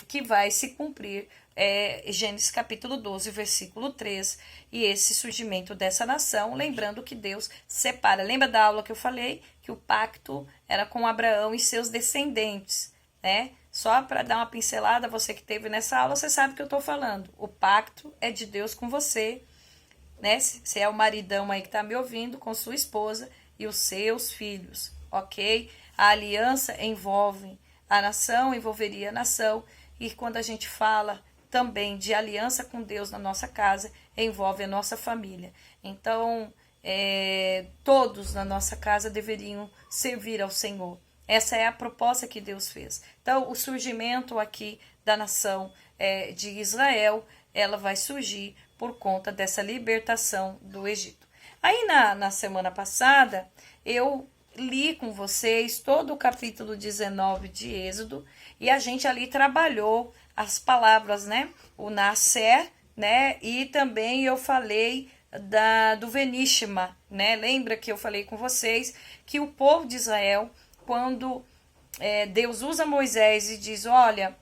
que vai se cumprir, Gênesis capítulo 12, versículo 3, e esse surgimento dessa nação, lembrando que Deus separa. Lembra da aula que eu falei? Que o pacto era com Abraão e seus descendentes, né? Só para dar uma pincelada, você que esteve nessa aula, você sabe o que eu estou falando. O pacto é de Deus com você, né? Se é o maridão aí que está me ouvindo, com sua esposa e os seus filhos, ok? A aliança envolve a nação, envolveria a nação. E quando a gente fala também de aliança com Deus na nossa casa, envolve a nossa família. Então, todos na nossa casa deveriam servir ao Senhor. Essa é a proposta que Deus fez. Então, o surgimento aqui da nação de Israel, ela vai surgir por conta dessa libertação do Egito. Aí, na semana passada, eu li com vocês todo o capítulo 19 de Êxodo, e a gente ali trabalhou as palavras, né? O nascer, né? E também eu falei do Venishma, né? Lembra que eu falei com vocês que o povo de Israel, quando Deus usa Moisés e diz, olha,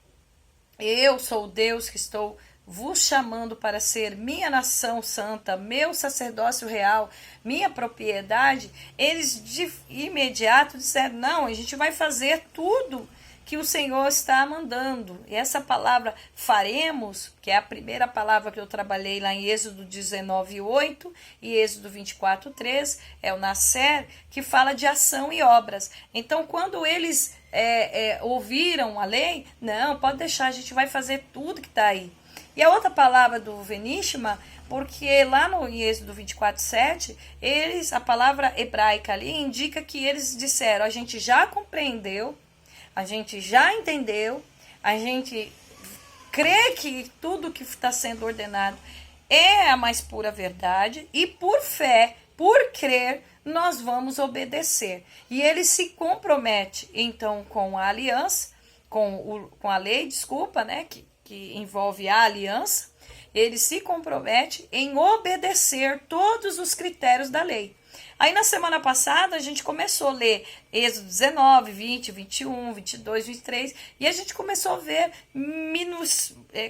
eu sou o Deus que estou vos chamando para ser minha nação santa, meu sacerdócio real, minha propriedade, eles de imediato disseram, não, a gente vai fazer tudo que o Senhor está mandando. E essa palavra faremos, que é a primeira palavra que eu trabalhei lá em Êxodo 19:8 e Êxodo 24:3, é o nascer, que fala de ação e obras. Então, quando eles ouviram a lei, não, pode deixar, a gente vai fazer tudo que está aí. E a outra palavra do Venishma, porque lá no Êxodo 24:7, a palavra hebraica ali indica que eles disseram, a gente já compreendeu, a gente já entendeu, a gente crê que tudo que está sendo ordenado é a mais pura verdade e por fé, por crer, nós vamos obedecer. E ele se compromete, então, com a aliança, com a lei, né, que envolve a aliança, ele se compromete em obedecer todos os critérios da lei. Aí na semana passada a gente começou a ler Êxodo 19, 20, 21, 22, 23 e a gente começou a ver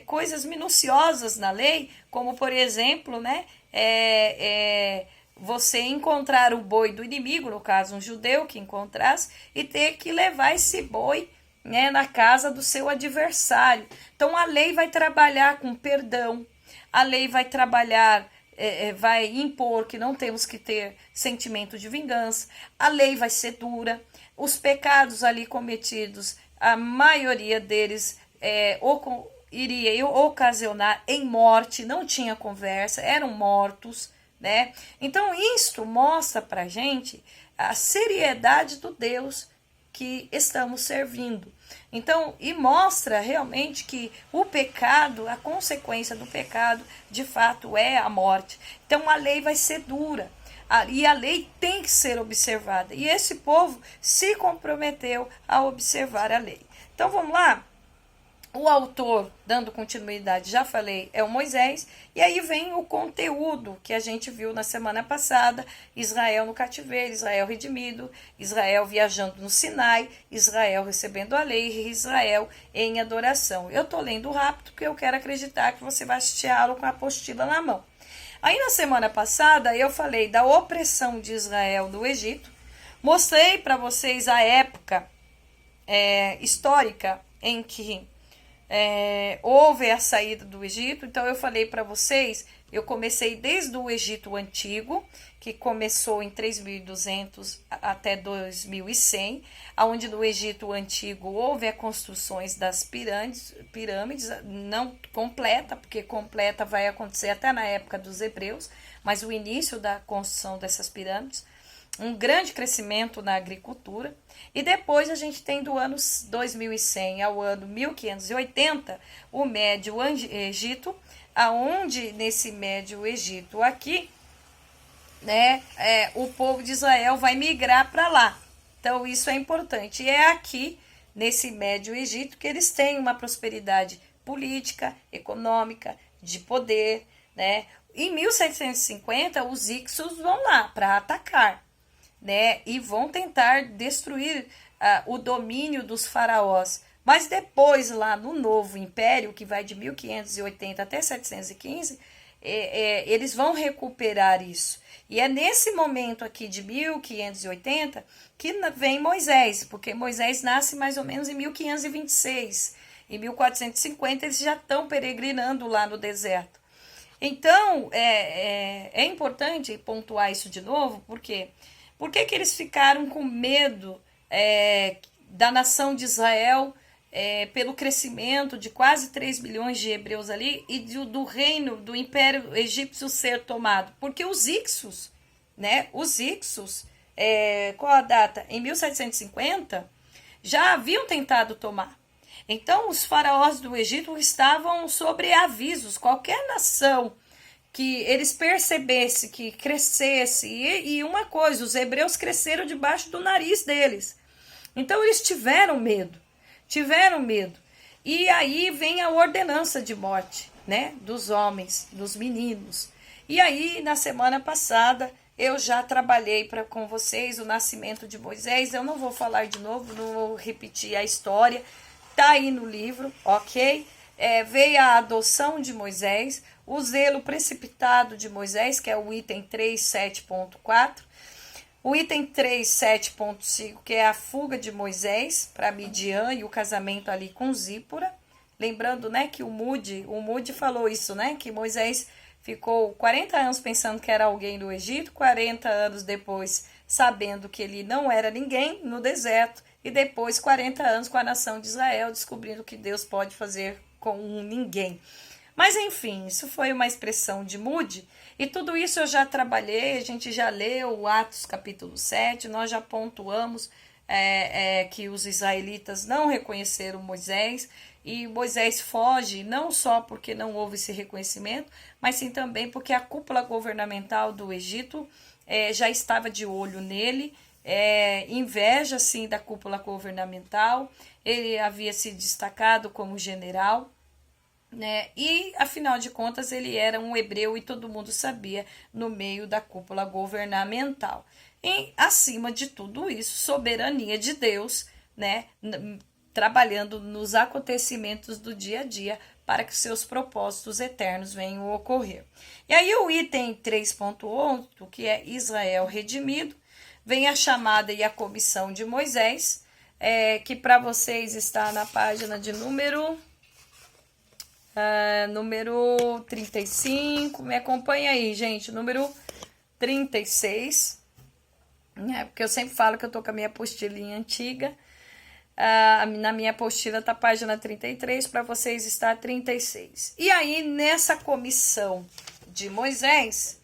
coisas minuciosas na lei, como por exemplo, né, você encontrar o boi do inimigo, no caso um judeu que encontrasse, e ter que levar esse boi, né, na casa do seu adversário. Então a lei vai trabalhar com perdão, a lei vai trabalhar, vai impor que não temos que ter sentimento de vingança, a lei vai ser dura, os pecados ali cometidos, a maioria deles iria ocasionar em morte, não tinha conversa, eram mortos, né? Então isto mostra pra gente a seriedade do Deus que estamos servindo. Então, e mostra realmente que o pecado, a consequência do pecado, de fato é a morte. Então, a lei vai ser dura. E a lei tem que ser observada. E esse povo se comprometeu a observar a lei. Então, vamos lá? O autor, dando continuidade, já falei, é o Moisés. E aí vem o conteúdo que a gente viu na semana passada. Israel no cativeiro, Israel redimido, Israel viajando no Sinai, Israel recebendo a lei e Israel em adoração. Eu estou lendo rápido porque eu quero acreditar que você vai assistir a aula com a apostila na mão. Aí na semana passada eu falei da opressão de Israel no Egito. Mostrei para vocês a época histórica em que houve a saída do Egito. Então eu falei para vocês, eu comecei desde o Egito Antigo, que começou em 3.200 até 2.100, onde no Egito Antigo houve as construções das pirâmides, não completa, porque completa vai acontecer até na época dos hebreus, mas o início da construção dessas pirâmides, um grande crescimento na agricultura, e depois a gente tem do ano 2100 ao ano 1580 o Médio Egito, aonde nesse Médio Egito aqui, né, o povo de Israel vai migrar para lá. Então isso é importante. E é aqui, nesse Médio Egito, que eles têm uma prosperidade política, econômica, de poder, né? Em 1750, os Hicsos vão lá para atacar, né? E vão tentar destruir o domínio dos faraós. Mas depois, lá no novo império, que vai de 1580 até 715, eles vão recuperar isso. E é nesse momento aqui de 1580 que vem Moisés, porque Moisés nasce mais ou menos em 1526. Em 1450 eles já estão peregrinando lá no deserto. Então, é importante pontuar isso de novo, porque por que eles ficaram com medo da nação de Israel, pelo crescimento de quase 3 milhões de hebreus ali e do reino, do Império Egípcio ser tomado? Porque os Hicsos, né? Os Hicsos, qual a data? Em 1750, já haviam tentado tomar. Então, os faraós do Egito estavam sobre avisos. Qualquer nação que eles percebessem, que crescesse, e uma coisa, os hebreus cresceram debaixo do nariz deles. Então, eles tiveram medo. E aí vem a ordenança de morte, né, dos homens, dos meninos. E aí, na semana passada, eu já trabalhei com vocês o nascimento de Moisés. Eu não vou falar de novo, não vou repetir a história. Tá aí no livro, ok? Veio a adoção de Moisés, o zelo precipitado de Moisés, que é o item 3.7.4. O item 3.7.5, que é a fuga de Moisés para Midian e o casamento ali com Zípora. Lembrando, né, que o Moody falou isso, né, que Moisés ficou 40 anos pensando que era alguém do Egito, 40 anos depois sabendo que ele não era ninguém no deserto, e depois 40 anos com a nação de Israel descobrindo que Deus pode fazer com um ninguém. Mas enfim, isso foi uma expressão de Moody, e tudo isso eu já trabalhei, a gente já leu Atos capítulo 7, nós já pontuamos que os israelitas não reconheceram Moisés, e Moisés foge não só porque não houve esse reconhecimento, mas sim também porque a cúpula governamental do Egito já estava de olho nele, inveja sim da cúpula governamental, ele havia se destacado como general, né? E afinal de contas ele era um hebreu e todo mundo sabia no meio da cúpula governamental. E acima de tudo isso, soberania de Deus, né? Trabalhando nos acontecimentos do dia a dia para que seus propósitos eternos venham a ocorrer. E aí o item 3.8, que é Israel redimido, vem a chamada e a comissão de Moisés, que para vocês está na página de número 35, me acompanha aí, gente, número 36, porque eu sempre falo que eu tô com a minha apostilinha antiga, na minha apostila tá a página 33, para vocês está 36. E aí, nessa comissão de Moisés,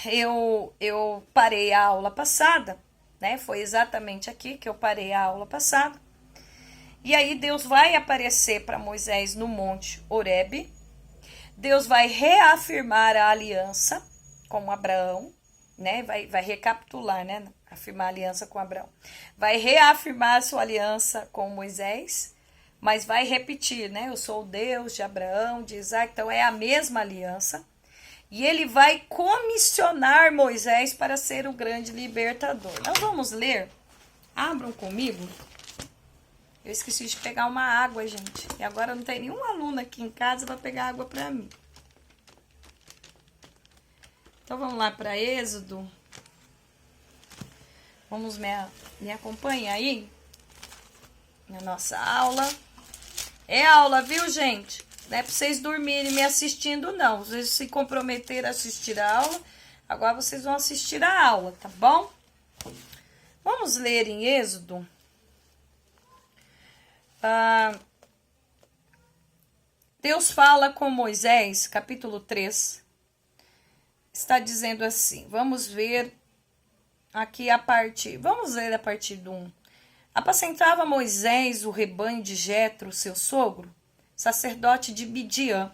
eu parei a aula passada, né, foi exatamente aqui que eu parei a aula passada. E aí Deus vai aparecer para Moisés no Monte Horebe. Deus vai reafirmar a aliança com Abraão, né? Vai recapitular, né? Afirmar a aliança com Abraão. Vai reafirmar a sua aliança com Moisés, mas vai repetir, né? Eu sou o Deus de Abraão, de Isaac, então é a mesma aliança. E ele vai comissionar Moisés para ser o grande libertador. Nós vamos ler. Abram comigo. Eu esqueci de pegar uma água, gente. E agora não tem nenhum aluno aqui em casa para pegar água para mim. Então vamos lá para Êxodo. Vamos me acompanhar aí na nossa aula. É aula, viu, gente? Não é pra vocês dormirem me assistindo, não. Vocês se comprometeram a assistir a aula, agora vocês vão assistir a aula, tá bom? Vamos ler em Êxodo. Deus fala com Moisés, capítulo 3. Está dizendo assim, vamos ver aqui vamos ler a partir do 1. Apacentava Moisés o rebanho de Jetro, seu sogro, sacerdote de Midian,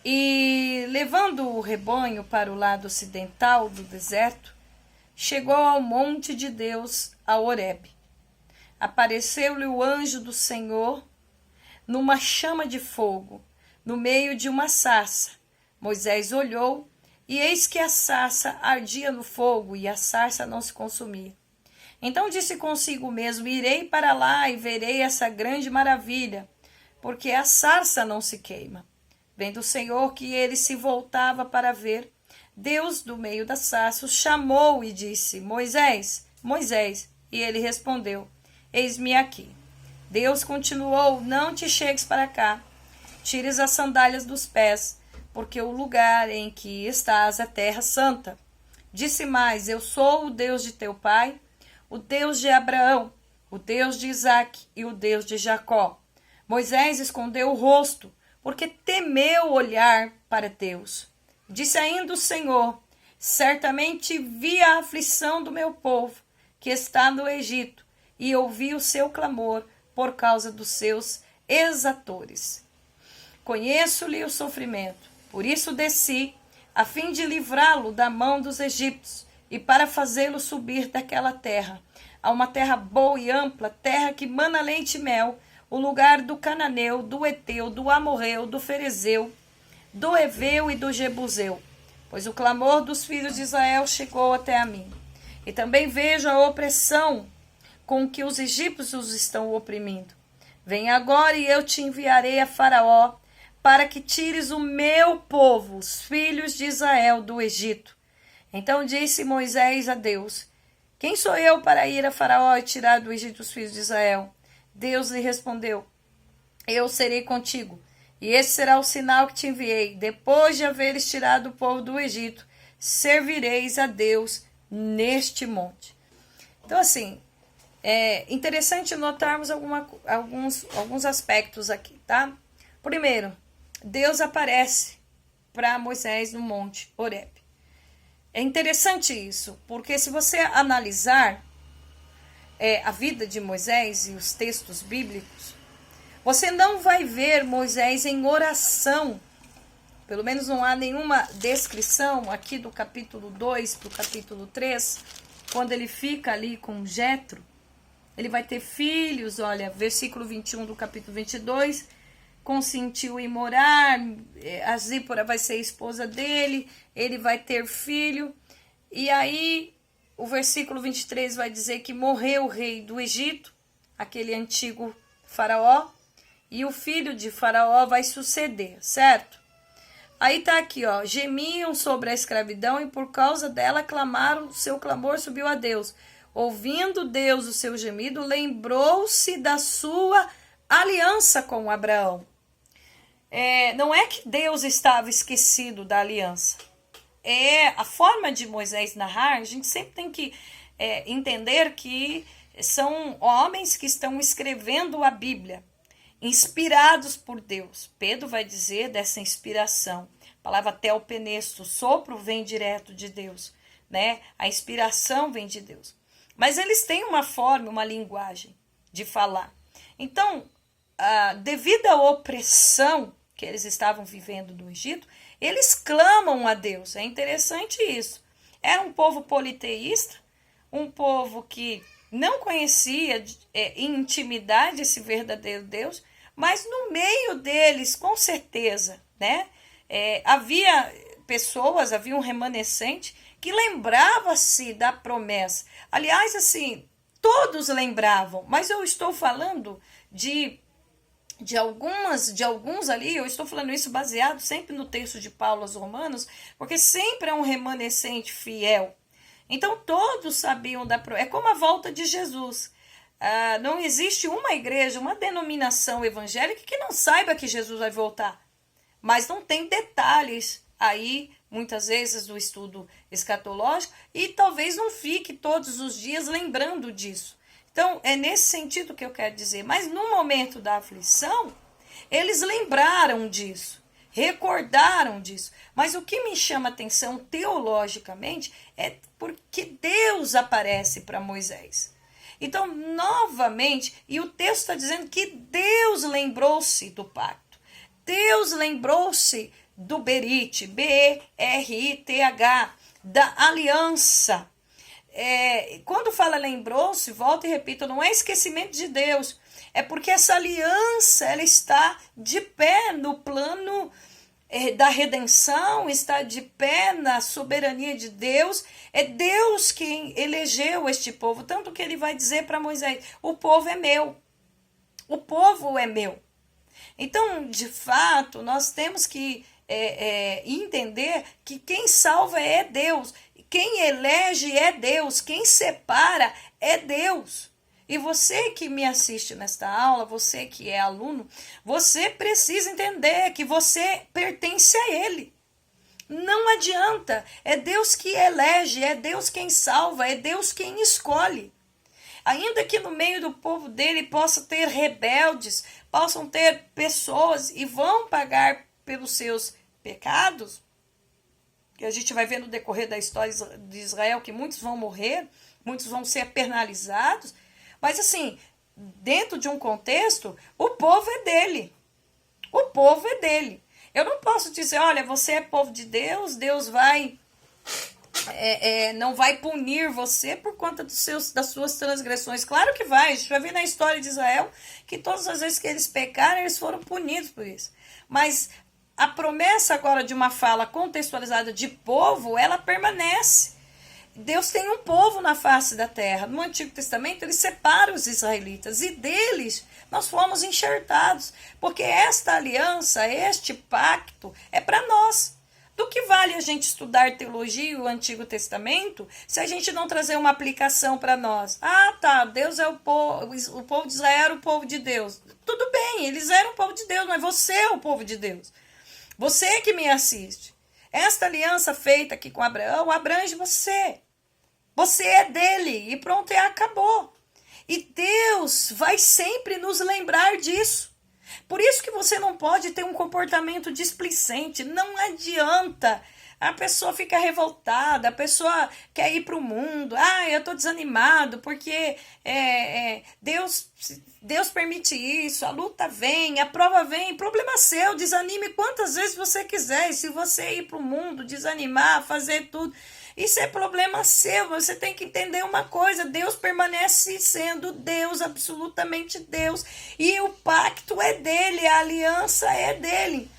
e, levando o rebanho para o lado ocidental do deserto, chegou ao monte de Deus, a Horebe. Apareceu-lhe o anjo do Senhor numa chama de fogo, no meio de uma sarça. Moisés olhou, e eis que a sarça ardia no fogo, e a sarça não se consumia. Então disse consigo mesmo, irei para lá e verei essa grande maravilha, porque a sarça não se queima. Vendo o Senhor que ele se voltava para ver, Deus, do meio da sarça, o chamou e disse, Moisés, Moisés, e ele respondeu, eis-me aqui. Deus continuou, não te chegues para cá, tires as sandálias dos pés, porque o lugar em que estás é terra santa. Disse mais, eu sou o Deus de teu pai, o Deus de Abraão, o Deus de Isaque e o Deus de Jacó. Moisés escondeu o rosto, porque temeu olhar para Deus. Disse ainda o Senhor, certamente vi a aflição do meu povo, que está no Egito, e ouvi o seu clamor por causa dos seus exatores. Conheço-lhe o sofrimento, por isso desci, a fim de livrá-lo da mão dos egípcios, e para fazê-lo subir daquela terra, a uma terra boa e ampla, terra que mana leite e mel, o lugar do cananeu, do eteu, do amorreu, do ferezeu, do eveu e do jebuseu. Pois o clamor dos filhos de Israel chegou até a mim. E também vejo a opressão com que os egípcios os estão oprimindo. Vem agora e eu te enviarei a Faraó, para que tires o meu povo, os filhos de Israel, do Egito. Então disse Moisés a Deus, quem sou eu para ir a Faraó e tirar do Egito os filhos de Israel? Deus lhe respondeu, eu serei contigo, e esse será o sinal que te enviei. Depois de haveres tirado o povo do Egito, servireis a Deus neste monte. Então, assim, é interessante notarmos alguns aspectos aqui, tá? Primeiro, Deus aparece para Moisés no monte Horebe. É interessante isso, porque se você analisar a vida de Moisés e os textos bíblicos, você não vai ver Moisés em oração, pelo menos não há nenhuma descrição aqui do capítulo 2 para o capítulo 3, quando ele fica ali com Jetro, ele vai ter filhos, olha, versículo 21 do capítulo 22, consentiu em morar, a Zípora vai ser esposa dele, ele vai ter filho, e aí o versículo 23 vai dizer que morreu o rei do Egito, aquele antigo faraó, e o filho de Faraó vai suceder, certo? Aí tá aqui, ó, gemiam sobre a escravidão e por causa dela clamaram, seu clamor subiu a Deus. Ouvindo Deus o seu gemido, lembrou-se da sua aliança com Abraão. Não é que Deus estava esquecido da aliança. A forma de Moisés narrar, a gente sempre tem que entender que são homens que estão escrevendo a Bíblia, inspirados por Deus. Pedro vai dizer dessa inspiração. A palavra telpenesto, sopro, vem direto de Deus, né? A inspiração vem de Deus. Mas eles têm uma forma, uma linguagem de falar. Então, devido à opressão que eles estavam vivendo no Egito, eles clamam a Deus. É interessante isso. Era um povo politeísta, um povo que não conhecia em intimidade esse verdadeiro Deus, mas no meio deles, com certeza, né? Havia pessoas, havia um remanescente que lembrava-se da promessa. Aliás, assim, todos lembravam, mas eu estou falando de alguns ali, eu estou falando isso baseado sempre no texto de Paulo aos Romanos, porque sempre é um remanescente fiel. Então todos sabiam da promessa. É como a volta de Jesus. Não existe uma igreja, uma denominação evangélica que não saiba que Jesus vai voltar. Mas não tem detalhes aí, muitas vezes, do estudo escatológico, e talvez não fique todos os dias lembrando disso. Então, é nesse sentido que eu quero dizer. Mas no momento da aflição, eles lembraram disso, recordaram disso. Mas o que me chama atenção teologicamente é porque Deus aparece para Moisés. Então, novamente, e o texto está dizendo que Deus lembrou-se do pacto. Deus lembrou-se do Berite, B-E-R-I-T-H, da aliança. Quando fala lembrou-se, volto e repito, não é esquecimento de Deus. É porque essa aliança, ela está de pé no plano da redenção, está de pé na soberania de Deus. É Deus quem elegeu este povo, tanto que ele vai dizer para Moisés, o povo é meu, o povo é meu. Então, de fato, nós temos que entender que quem salva é Deus, quem elege é Deus, quem separa é Deus. E você que me assiste nesta aula, você que é aluno, você precisa entender que você pertence a Ele. Não adianta, é Deus que elege, é Deus quem salva, é Deus quem escolhe. Ainda que no meio do povo dele possa ter rebeldes, possam ter pessoas e vão pagar pelos seus pecados, que a gente vai ver no decorrer da história de Israel que muitos vão morrer, muitos vão ser penalizados, mas assim, dentro de um contexto, o povo é dele. O povo é dele. Eu não posso dizer, olha, você é povo de Deus, Deus vai não vai punir você por conta das suas transgressões. Claro que vai. A gente vai ver na história de Israel que todas as vezes que eles pecaram, eles foram punidos por isso. Mas a promessa agora de uma fala contextualizada de povo, ela permanece. Deus tem um povo na face da terra. No Antigo Testamento, ele separa os israelitas e deles nós fomos enxertados, porque esta aliança, este pacto é para nós. Do que vale a gente estudar teologia e o Antigo Testamento se a gente não trazer uma aplicação para nós? Tá, Deus é o povo de Israel era o povo de Deus. Tudo bem, eles eram o povo de Deus, mas você é o povo de Deus. Você que me assiste. Esta aliança feita aqui com Abraão abrange você. Você é dele e pronto, acabou. E Deus vai sempre nos lembrar disso. Por isso que você não pode ter um comportamento displicente. Não adianta. A pessoa fica revoltada, a pessoa quer ir para o mundo. Eu estou desanimado porque Deus permite isso, a luta vem, a prova vem, problema seu, desanime quantas vezes você quiser. E se você ir para o mundo, desanimar, fazer tudo, isso é problema seu. Você tem que entender uma coisa, Deus permanece sendo Deus, absolutamente Deus. E o pacto é dele, a aliança é dele.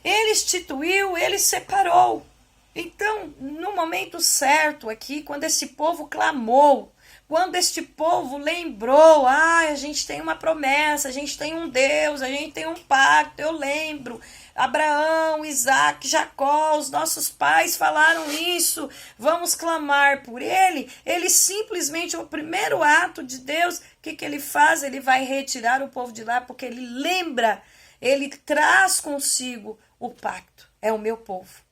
Ele instituiu, ele separou. Então, no momento certo aqui, quando esse povo clamou, quando este povo lembrou, a gente tem uma promessa, a gente tem um Deus, a gente tem um pacto, eu lembro, Abraão, Isaac, Jacó, os nossos pais falaram isso, vamos clamar por ele. Ele simplesmente, o primeiro ato de Deus, o que ele faz? Ele vai retirar o povo de lá, porque ele lembra, ele traz consigo o pacto, é o meu povo.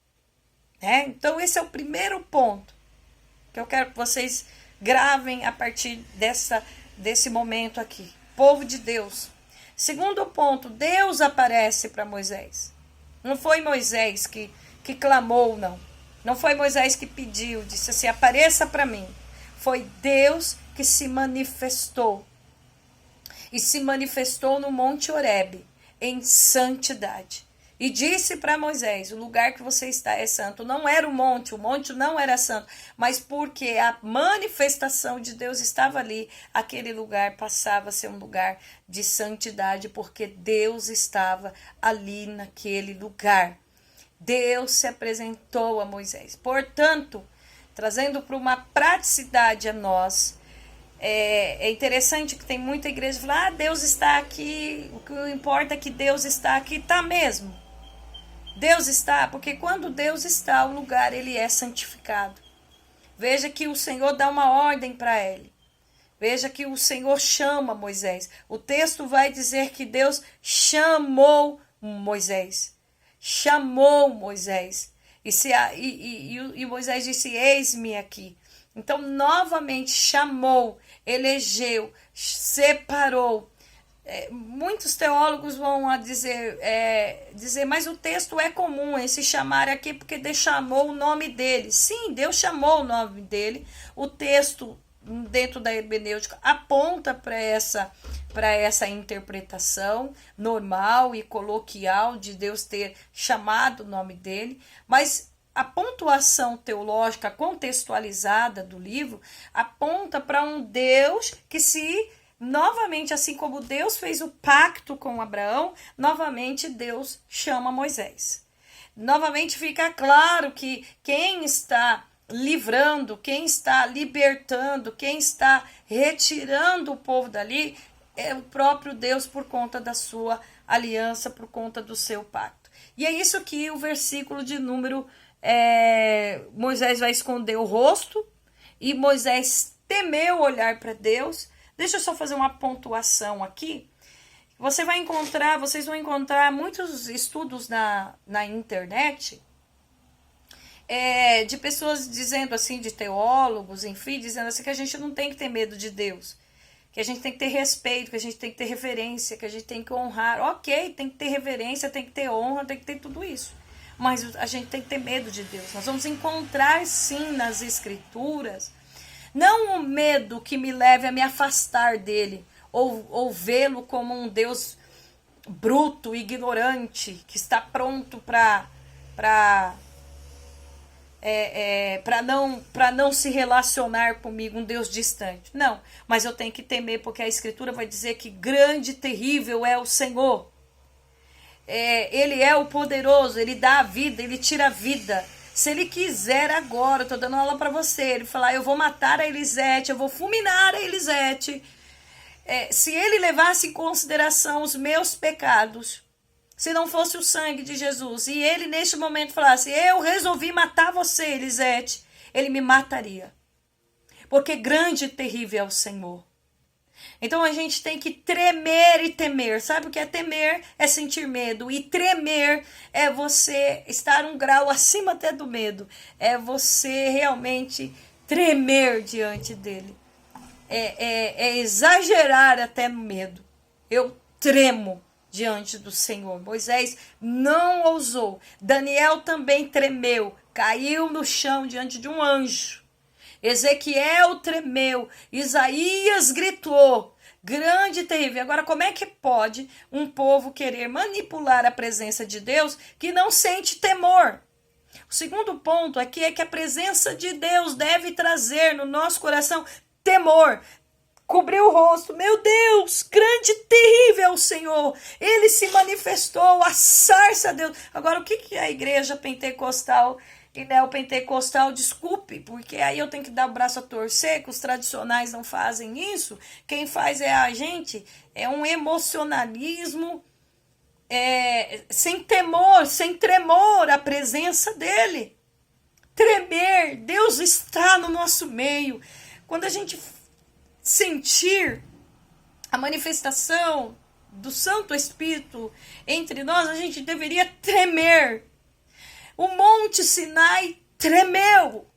Então esse é o primeiro ponto que eu quero que vocês gravem a partir desse momento aqui. Povo de Deus. Segundo ponto, Deus aparece para Moisés. Não foi Moisés que clamou, não. Não foi Moisés que pediu, disse assim, apareça para mim. Foi Deus que se manifestou. E se manifestou no Monte Horebe, em santidade. E disse para Moisés, o lugar que você está é santo. Não era o monte não era santo, mas porque a manifestação de Deus estava ali, aquele lugar passava a ser um lugar de santidade, porque Deus estava ali naquele lugar. Deus se apresentou a Moisés. Portanto, trazendo para uma praticidade a nós, é interessante que tem muita igreja que fala, Deus está aqui, o que importa é que Deus está aqui, está mesmo. Deus está, porque quando Deus está, o lugar ele é santificado. Veja que o Senhor dá uma ordem para ele. Veja que o Senhor chama Moisés. O texto vai dizer que Deus chamou Moisés. Chamou Moisés. E Moisés disse, eis-me aqui. Então, novamente, chamou, elegeu, separou. Muitos teólogos vão dizer, mas o texto é comum, esse chamar aqui, porque Deus chamou o nome dele. Sim, Deus chamou o nome dele. O texto, dentro da hermenêutica, aponta para essa interpretação normal e coloquial de Deus ter chamado o nome dele, mas a pontuação teológica contextualizada do livro aponta para um Deus que novamente, assim como Deus fez o pacto com Abraão, novamente Deus chama Moisés. Novamente fica claro que quem está livrando, quem está libertando, quem está retirando o povo dali é o próprio Deus por conta da sua aliança, por conta do seu pacto. E é isso que o versículo de número Moisés vai esconder o rosto e Moisés temeu olhar para Deus. Deixa eu só fazer uma pontuação aqui. Vocês vão encontrar muitos estudos na internet de pessoas dizendo assim, de teólogos, enfim, dizendo assim que a gente não tem que ter medo de Deus, que a gente tem que ter respeito, que a gente tem que ter reverência, que a gente tem que honrar. Ok, tem que ter reverência, tem que ter honra, tem que ter tudo isso. Mas a gente tem que ter medo de Deus. Nós vamos encontrar sim nas Escrituras, não o medo que me leve a me afastar dele, ou vê-lo como um Deus bruto, ignorante, que está pronto para não se relacionar comigo, um Deus distante. Não, mas eu tenho que temer, porque a Escritura vai dizer que grande e terrível é o Senhor. Ele é o poderoso, ele dá a vida, ele tira a vida. Se ele quiser agora, eu estou dando aula para você, ele falar, eu vou matar a Elisete, eu vou fulminar a Elisete. Se ele levasse em consideração os meus pecados, se não fosse o sangue de Jesus, e ele neste momento falasse, eu resolvi matar você, Elisete, ele me mataria. Porque grande e terrível é o Senhor. Então a gente tem que tremer e temer. Sabe o que é temer? É sentir medo. E tremer é você estar um grau acima até do medo. É você realmente tremer diante dele. É exagerar até no medo. Eu tremo diante do Senhor. Moisés não ousou. Daniel também tremeu. Caiu no chão diante de um anjo. Ezequiel tremeu, Isaías gritou, grande e terrível. Agora, como é que pode um povo querer manipular a presença de Deus que não sente temor? O segundo ponto aqui é que a presença de Deus deve trazer no nosso coração temor. Cobriu o rosto, meu Deus, grande e terrível é o Senhor. Ele se manifestou, a sarça Deus. Agora, o que a igreja pentecostal e neopentecostal, desculpe, porque aí eu tenho que dar o braço a torcer, que os tradicionais não fazem isso. Quem faz é a gente, é um emocionalismo sem temor, sem tremor à presença dele. Tremer, Deus está no nosso meio. Quando a gente sentir a manifestação do Santo Espírito entre nós, a gente deveria tremer. O Monte Sinai tremeu.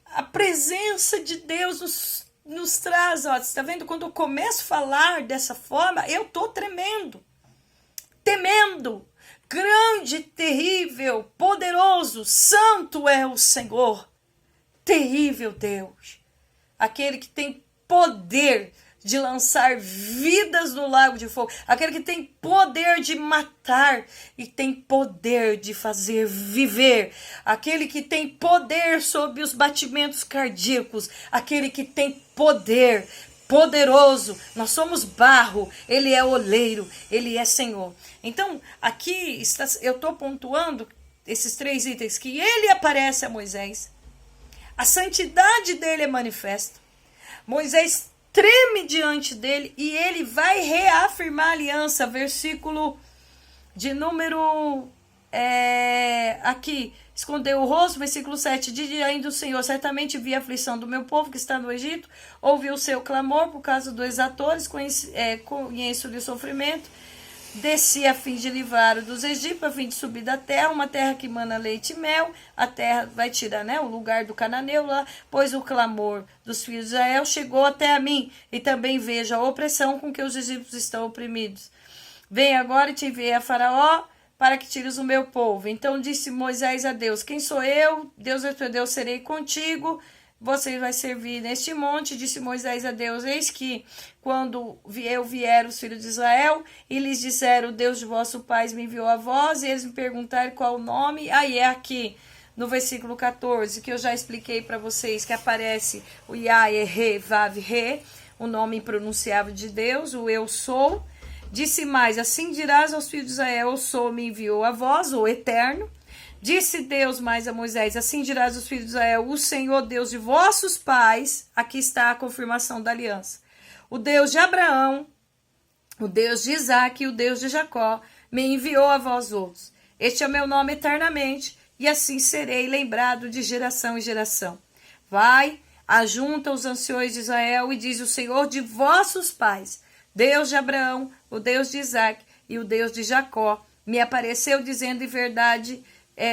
A presença de Deus nos traz, ó, você está vendo? Quando eu começo a falar dessa forma, eu estou tremendo. Temendo. Grande, terrível, poderoso, santo é o Senhor. Terrível Deus. Aquele que tem poder de lançar vidas no lago de fogo, aquele que tem poder de matar e tem poder de fazer viver, aquele que tem poder sobre os batimentos cardíacos, aquele que tem poder, poderoso. Nós somos barro, ele é oleiro, ele é Senhor. Então, aqui eu estou pontuando esses 3 itens, que ele aparece a Moisés, a santidade dele é manifesta, Moisés treme diante dele e ele vai reafirmar a aliança. Versículo de número escondeu o rosto, versículo 7, diz ainda o Senhor, certamente vi a aflição do meu povo que está no Egito, ouvi o seu clamor por causa dos exatores, conheço-lhe o sofrimento, desci a fim de livrar dos egípcios, a fim de subir da terra, uma terra que mana leite e mel, a terra vai tirar, né, o lugar do cananeu lá, pois o clamor dos filhos de Israel chegou até a mim, e também vejo a opressão com que os egípcios estão oprimidos. Vem agora e te enviei a Faraó, para que tires o meu povo. Então disse Moisés a Deus, quem sou eu? Deus respondeu, serei contigo, você vai servir neste monte. Disse Moisés a Deus, eis que quando eu vier os filhos de Israel, e lhes disseram, o Deus de vosso pai me enviou a vós, e eles me perguntaram qual o nome, aí é aqui, no versículo 14, que eu já expliquei para vocês, que aparece o Yah-Yeh, Vav-He, o nome impronunciável de Deus, o eu sou. Disse mais, assim dirás aos filhos de Israel, eu sou, me enviou a vós, o Eterno. Disse Deus mais a Moisés, assim dirás aos filhos de Israel, o Senhor Deus de vossos pais, aqui está a confirmação da aliança. O Deus de Abraão, o Deus de Isaac e o Deus de Jacó, me enviou a vós outros. Este é o meu nome eternamente, e assim serei lembrado de geração em geração. Vai, ajunta os anciões de Israel e diz o Senhor de vossos pais, Deus de Abraão, o Deus de Isaac e o Deus de Jacó, me apareceu dizendo em verdade,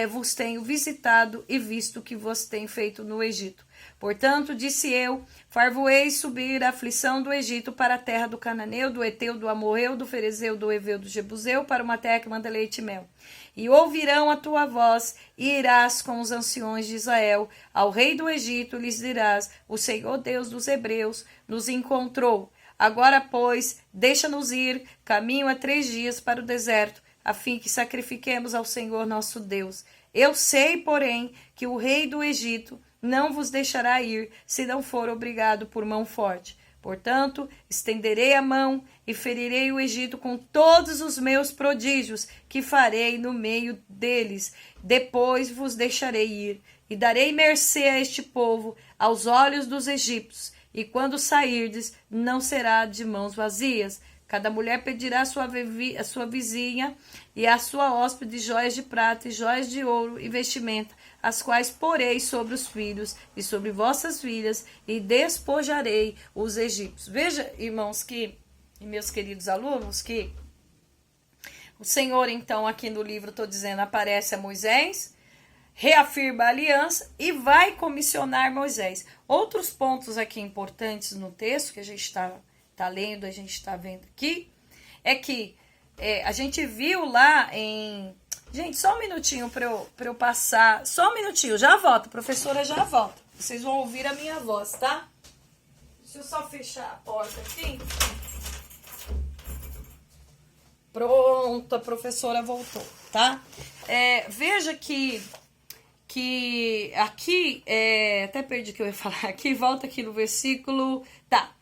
vos tenho visitado e visto o que vos tem feito no Egito. Portanto, disse eu, far-vos-eis subir a aflição do Egito para a terra do Cananeu, do Eteu, do Amorreu, do Ferezeu, do Eveu, do Jebuseu, para uma terra que manda leite e mel. E ouvirão a tua voz, e irás com os anciões de Israel, ao rei do Egito, lhes dirás, o Senhor Deus dos Hebreus nos encontrou. Agora, pois, deixa-nos ir, caminho a 3 dias para o deserto, a fim que sacrifiquemos ao Senhor nosso Deus. Eu sei, porém, que o rei do Egito não vos deixará ir, se não for obrigado por mão forte. Portanto, estenderei a mão e ferirei o Egito com todos os meus prodígios, que farei no meio deles. Depois vos deixarei ir, e darei mercê a este povo, aos olhos dos egípcios. E quando sairdes, não será de mãos vazias. Cada mulher pedirá a sua vizinha e a sua hóspede joias de prata e joias de ouro e vestimenta, as quais porei sobre os filhos e sobre vossas filhas, e despojarei os egípcios. Veja, irmãos, e meus queridos alunos, que o Senhor, então, aqui no livro, estou dizendo, aparece a Moisés, reafirma a aliança e vai comissionar Moisés. Outros pontos aqui importantes no texto que a gente está lendo, a gente está vendo aqui, é que a gente viu lá em... Gente, só um minutinho para eu passar, só um minutinho, já volto, professora, já volto. Vocês vão ouvir a minha voz, tá? Deixa eu só fechar a porta aqui. Pronto, a professora voltou, tá? Veja que aqui, até perdi o que eu ia falar aqui, volta aqui no versículo, tá,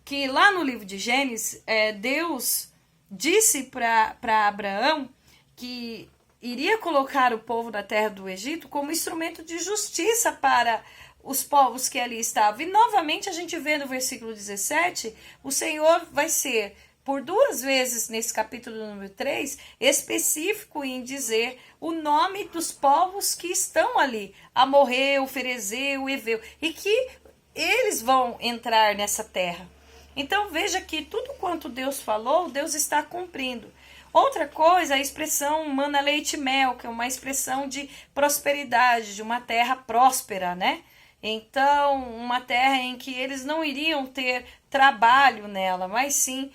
que lá no livro de Gênesis, Deus disse para Abraão que iria colocar o povo da terra do Egito como instrumento de justiça para os povos que ali estavam, e novamente a gente vê no versículo 17, o Senhor vai ser, por 2 vezes nesse capítulo número 3, específico em dizer o nome dos povos que estão ali, Amorreu, Ferezeu, Eveu, e que eles vão entrar nessa terra. Então veja que tudo quanto Deus falou, Deus está cumprindo. Outra coisa, a expressão mana leite e mel, que é uma expressão de prosperidade, de uma terra próspera, né? Então, uma terra em que eles não iriam ter trabalho nela, mas sim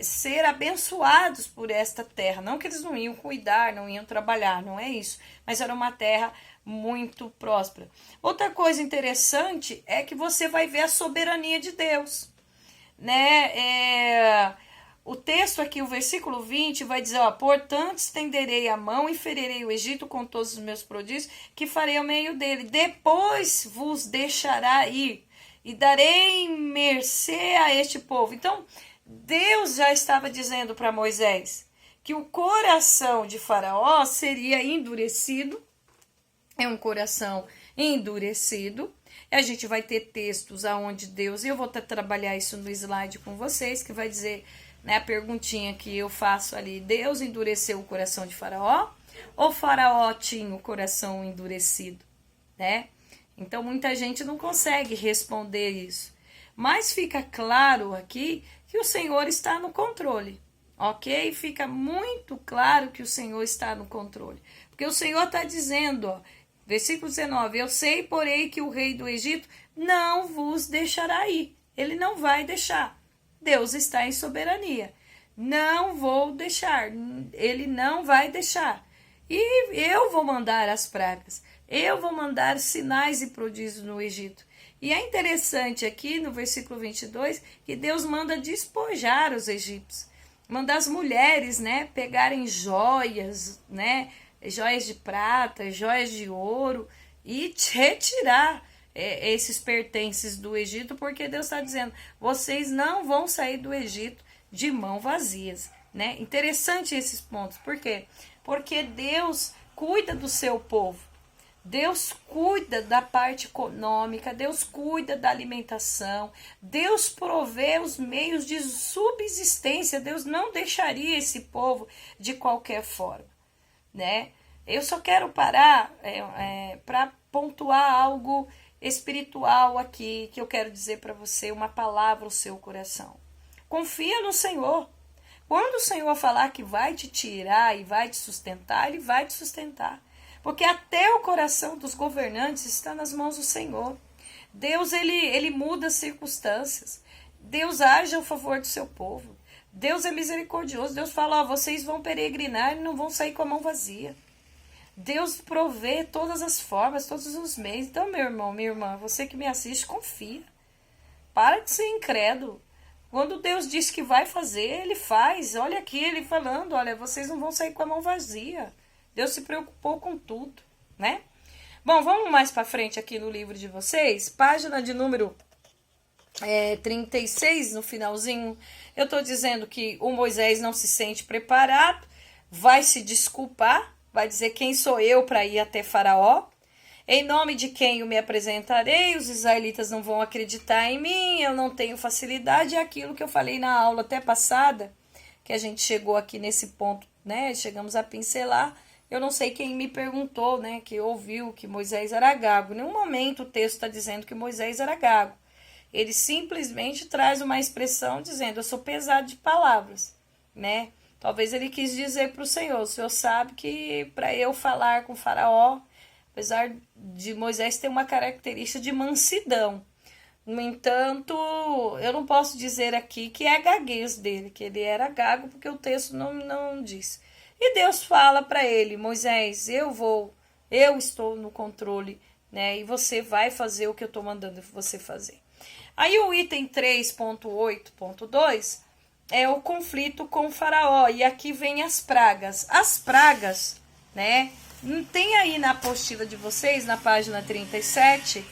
ser abençoados por esta terra. Não que eles não iam cuidar, não iam trabalhar, não é isso. Mas era uma terra muito próspera. Outra coisa interessante é que você vai ver a soberania de Deus, né? O texto aqui, o versículo 20, vai dizer, portanto, estenderei a mão e ferirei o Egito com todos os meus prodígios, que farei ao meio dele. Depois vos deixará ir, e darei mercê a este povo. Então, Deus já estava dizendo para Moisés que o coração de Faraó seria endurecido, é um coração endurecido. A gente vai ter textos aonde Deus, e eu vou trabalhar isso no slide com vocês, que vai dizer, né, a perguntinha que eu faço ali, Deus endureceu o coração de Faraó, Ou Faraó tinha o coração endurecido, né? Então muita gente não consegue responder isso. Mas fica claro aqui que o Senhor está no controle, ok? Fica muito claro que o Senhor está no controle. Porque o Senhor está dizendo, ó, versículo 19, eu sei, porém, que o rei do Egito não vos deixará ir. Ele não vai deixar. Deus está em soberania. Não vou deixar. Ele não vai deixar. E eu vou mandar as pragas. Eu vou mandar sinais e prodígios no Egito. E é interessante aqui no versículo 22 que Deus manda despojar os egípcios. Manda as mulheres, né, pegarem joias, né, joias de prata, joias de ouro e retirar esses pertences do Egito, porque Deus está dizendo, vocês não vão sair do Egito de mãos vazias, né? Interessante esses pontos, por quê? Porque Deus cuida do seu povo, Deus cuida da parte econômica, Deus cuida da alimentação, Deus provê os meios de subsistência, Deus não deixaria esse povo de qualquer forma, né? Eu só quero parar para pontuar algo espiritual aqui, que eu quero dizer para você, uma palavra ao seu coração. Confia no Senhor. Quando o Senhor falar que vai te tirar e vai te sustentar, Ele vai te sustentar. Porque até o coração dos governantes está nas mãos do Senhor. Deus, ele muda as circunstâncias. Deus age a favor do seu povo. Deus é misericordioso. Deus fala, ó, vocês vão peregrinar e não vão sair com a mão vazia. Deus provê todas as formas, todos os meios. Então, meu irmão, minha irmã, você que me assiste, confia. Para de ser incrédulo. Quando Deus diz que vai fazer, Ele faz. Olha aqui, Ele falando, olha, vocês não vão sair com a mão vazia. Deus se preocupou com tudo, né? Bom, vamos mais para frente aqui no livro de vocês. Página de número 36, no finalzinho. Eu estou dizendo que o Moisés não se sente preparado, vai se desculpar, vai dizer quem sou eu para ir até Faraó. Em nome de quem eu me apresentarei, os israelitas não vão acreditar em mim, eu não tenho facilidade. É aquilo que eu falei na aula até passada, que a gente chegou aqui nesse ponto, né? Chegamos a pincelar. Eu não sei quem me perguntou, né? Que ouviu que Moisés era gago. Em nenhum momento o texto está dizendo que Moisés era gago. Ele simplesmente traz uma expressão dizendo, eu sou pesado de palavras, né? Talvez ele quis dizer para o Senhor sabe que para eu falar com Faraó, apesar de Moisés ter uma característica de mansidão, no entanto, eu não posso dizer aqui que é a gaguez dele, que ele era gago, porque o texto não diz. E Deus fala para ele, Moisés, eu estou no controle, né? E você vai fazer o que eu estou mandando você fazer. Aí o item 3.8.2 é o conflito com o Faraó. E aqui vem as pragas. As pragas, né? Tem aí na apostila de vocês, na página 37,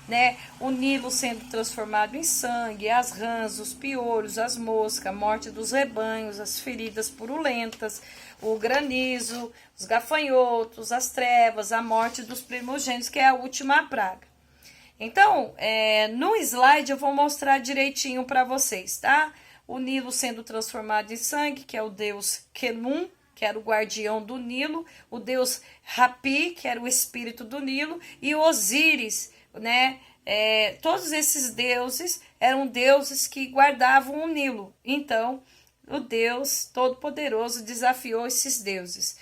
né? O Nilo sendo transformado em sangue, as rãs, os piolhos, as moscas, a morte dos rebanhos, as feridas purulentas, o granizo, os gafanhotos, as trevas, a morte dos primogênitos, que é a última praga. Então, no slide eu vou mostrar direitinho para vocês, tá? O Nilo sendo transformado em sangue, que é o deus Khnum, que era o guardião do Nilo, o deus Hapi, que era o espírito do Nilo, e Osíris, né? Todos esses deuses eram deuses que guardavam o Nilo. Então, o Deus Todo-Poderoso desafiou esses deuses.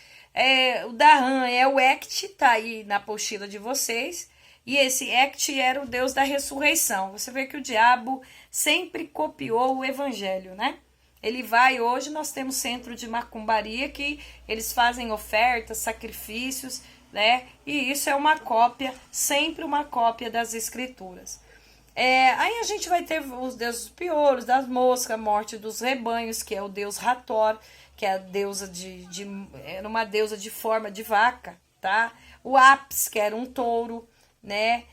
O Dahan é o Ect, tá aí na apostila de vocês. E esse Ect era o Deus da ressurreição. Você vê que o diabo sempre copiou o evangelho, né? Ele vai, hoje nós temos centro de macumbaria que eles fazem ofertas, sacrifícios, né? E isso é uma cópia, sempre uma cópia das escrituras. Aí a gente vai ter os deuses dos piolhos, das moscas, a morte dos rebanhos, que é o deus Hathor, que é a deusa era uma deusa de forma de vaca, tá? O Apis, que era um touro, né?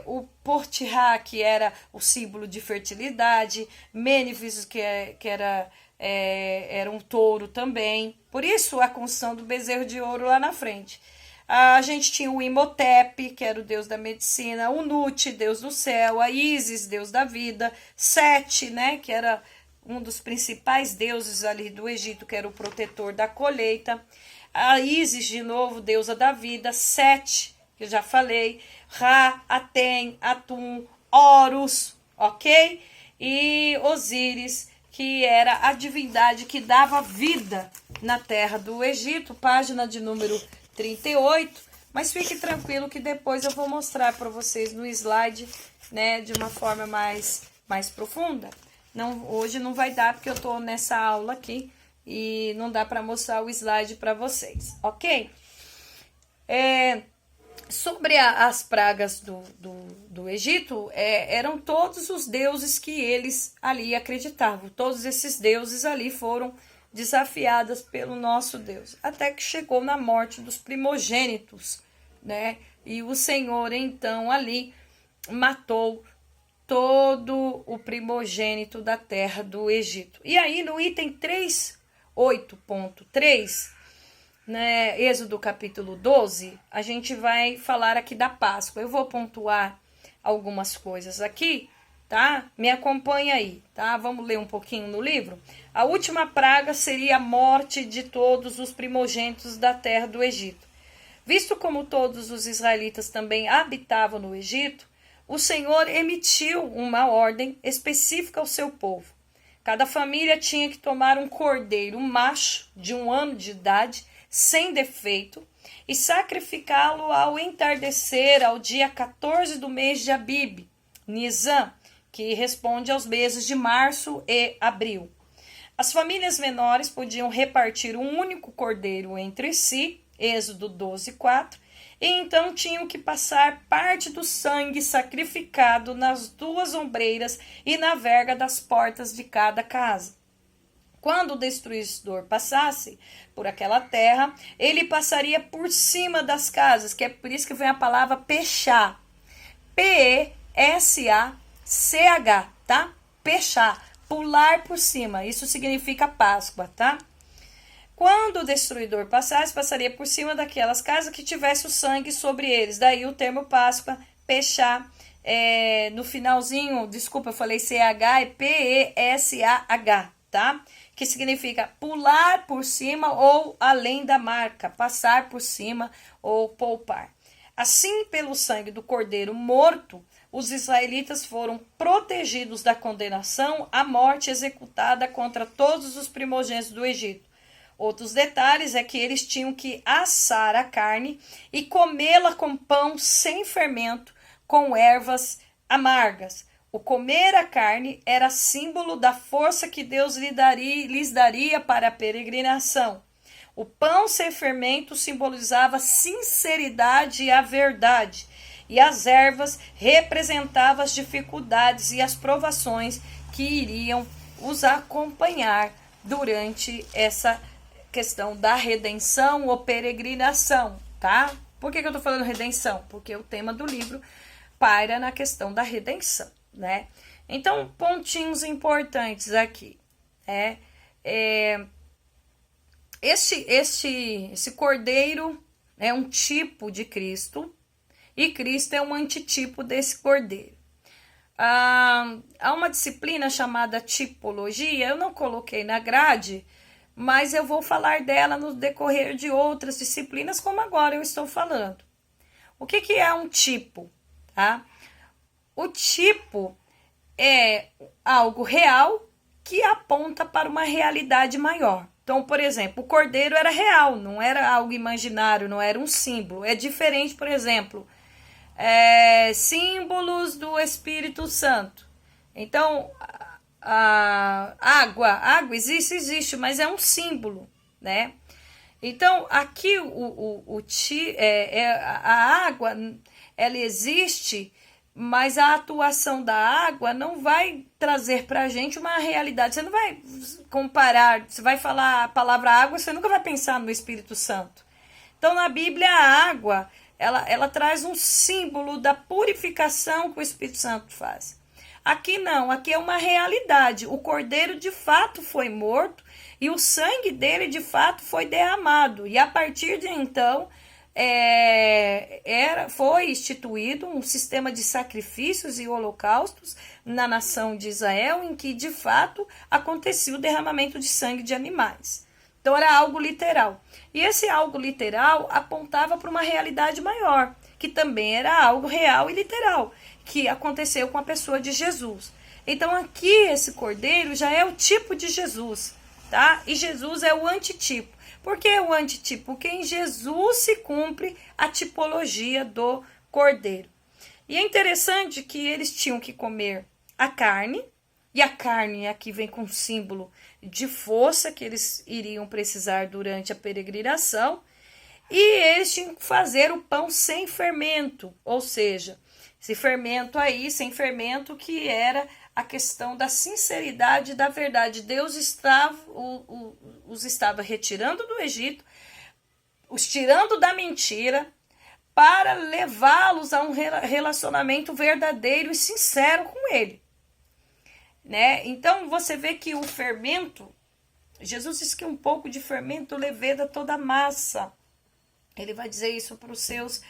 O Portirá, que era o símbolo de fertilidade, Mênefis, que era um touro também. Por isso a construção do bezerro de ouro lá na frente. A gente tinha o Imhotep, que era o deus da medicina, o Nut, deus do céu, a Ísis, deus da vida, Sete, né, que era um dos principais deuses ali do Egito, que era o protetor da colheita. a Ísis, de novo, deusa da vida, Sete, que eu já falei, Ra, Aten, Atum, Horus, ok? E Osíris, que era a divindade que dava vida na terra do Egito, página de número 38, mas fique tranquilo que depois eu vou mostrar para vocês no slide, né, de uma forma mais profunda. Não, hoje não vai dar porque eu tô nessa aula aqui e não dá para mostrar o slide para vocês, ok? Sobre as pragas do Egito, eram todos os deuses que eles ali acreditavam. Todos esses deuses ali foram desafiados pelo nosso Deus. Até que chegou na morte dos primogênitos, né? E o Senhor, então, ali matou todo o primogênito da terra do Egito. E aí, no item 3.8.3... né, Êxodo capítulo 12, a gente vai falar aqui da Páscoa. Eu vou pontuar algumas coisas aqui, tá? Me acompanha aí, tá? Vamos ler um pouquinho no livro. A última praga seria a morte de todos os primogênitos da terra do Egito. Visto como todos os israelitas também habitavam no Egito, o Senhor emitiu uma ordem específica ao seu povo. Cada família tinha que tomar um cordeiro macho de 1 ano de idade, sem defeito, e sacrificá-lo ao entardecer, ao dia 14 do mês de Abib, Nisan, que responde aos meses de março e abril. As famílias menores podiam repartir um único cordeiro entre si, Êxodo 12:4, e então tinham que passar parte do sangue sacrificado nas 2 ombreiras e na verga das portas de cada casa. Quando o destruidor passasse por aquela terra, ele passaria por cima das casas, que é por isso que vem a palavra pechá. P-E-S-A-C-H, tá? Pechá, pular por cima, isso significa Páscoa, tá? Quando o destruidor passasse, passaria por cima daquelas casas que tivesse o sangue sobre eles. Daí o termo Páscoa, pechá, no finalzinho, desculpa, eu falei C-H, é P-E-S-A-H, tá? Que significa pular por cima ou além da marca, passar por cima ou poupar. Assim, pelo sangue do cordeiro morto, os israelitas foram protegidos da condenação à morte executada contra todos os primogênitos do Egito. Outros detalhes é que eles tinham que assar a carne e comê-la com pão sem fermento, com ervas amargas. O comer a carne era símbolo da força que Deus lhes daria para a peregrinação. O pão sem fermento simbolizava a sinceridade e a verdade, e as ervas representavam as dificuldades e as provações que iriam os acompanhar durante essa questão da redenção ou peregrinação, tá? Por que eu tô falando redenção? Porque o tema do livro paira na questão da redenção, né? Então, pontinhos importantes aqui. Esse cordeiro é um tipo de Cristo e Cristo é um antitipo desse cordeiro. Há uma disciplina chamada tipologia, eu não coloquei na grade, mas eu vou falar dela no decorrer de outras disciplinas, como agora eu estou falando. O que é um tipo? Tá? O tipo é algo real que aponta para uma realidade maior. Então, por exemplo, o cordeiro era real, não era algo imaginário, não era um símbolo. É diferente, por exemplo, símbolos do Espírito Santo. Então, a água existe, mas é um símbolo, né? Então, aqui a água, ela existe, mas a atuação da água não vai trazer para a gente uma realidade. Você não vai comparar, você vai falar a palavra água, você nunca vai pensar no Espírito Santo. Então, na Bíblia, a água, ela traz um símbolo da purificação que o Espírito Santo faz. Aqui não, aqui é uma realidade. O cordeiro de fato foi morto e o sangue dele de fato foi derramado. E a partir de então foi instituído um sistema de sacrifícios e holocaustos na nação de Israel, em que de fato acontecia o derramamento de sangue de animais. Então era algo literal. E esse algo literal apontava para uma realidade maior, que também era algo real e literal, que aconteceu com a pessoa de Jesus. Então aqui esse cordeiro já é o tipo de Jesus, tá? E Jesus é o antitipo. Por que o antitipo? Porque em Jesus se cumpre a tipologia do cordeiro. E é interessante que eles tinham que comer a carne, e a carne aqui vem com símbolo de força que eles iriam precisar durante a peregrinação, e eles tinham que fazer o pão sem fermento, ou seja, esse fermento aí, sem fermento, que era a questão da sinceridade e da verdade. Deus os estava retirando do Egito, os tirando da mentira, para levá-los a um relacionamento verdadeiro e sincero com ele. Né? Então você vê que o fermento, Jesus diz que um pouco de fermento leveda toda a massa. Ele vai dizer isso para os seus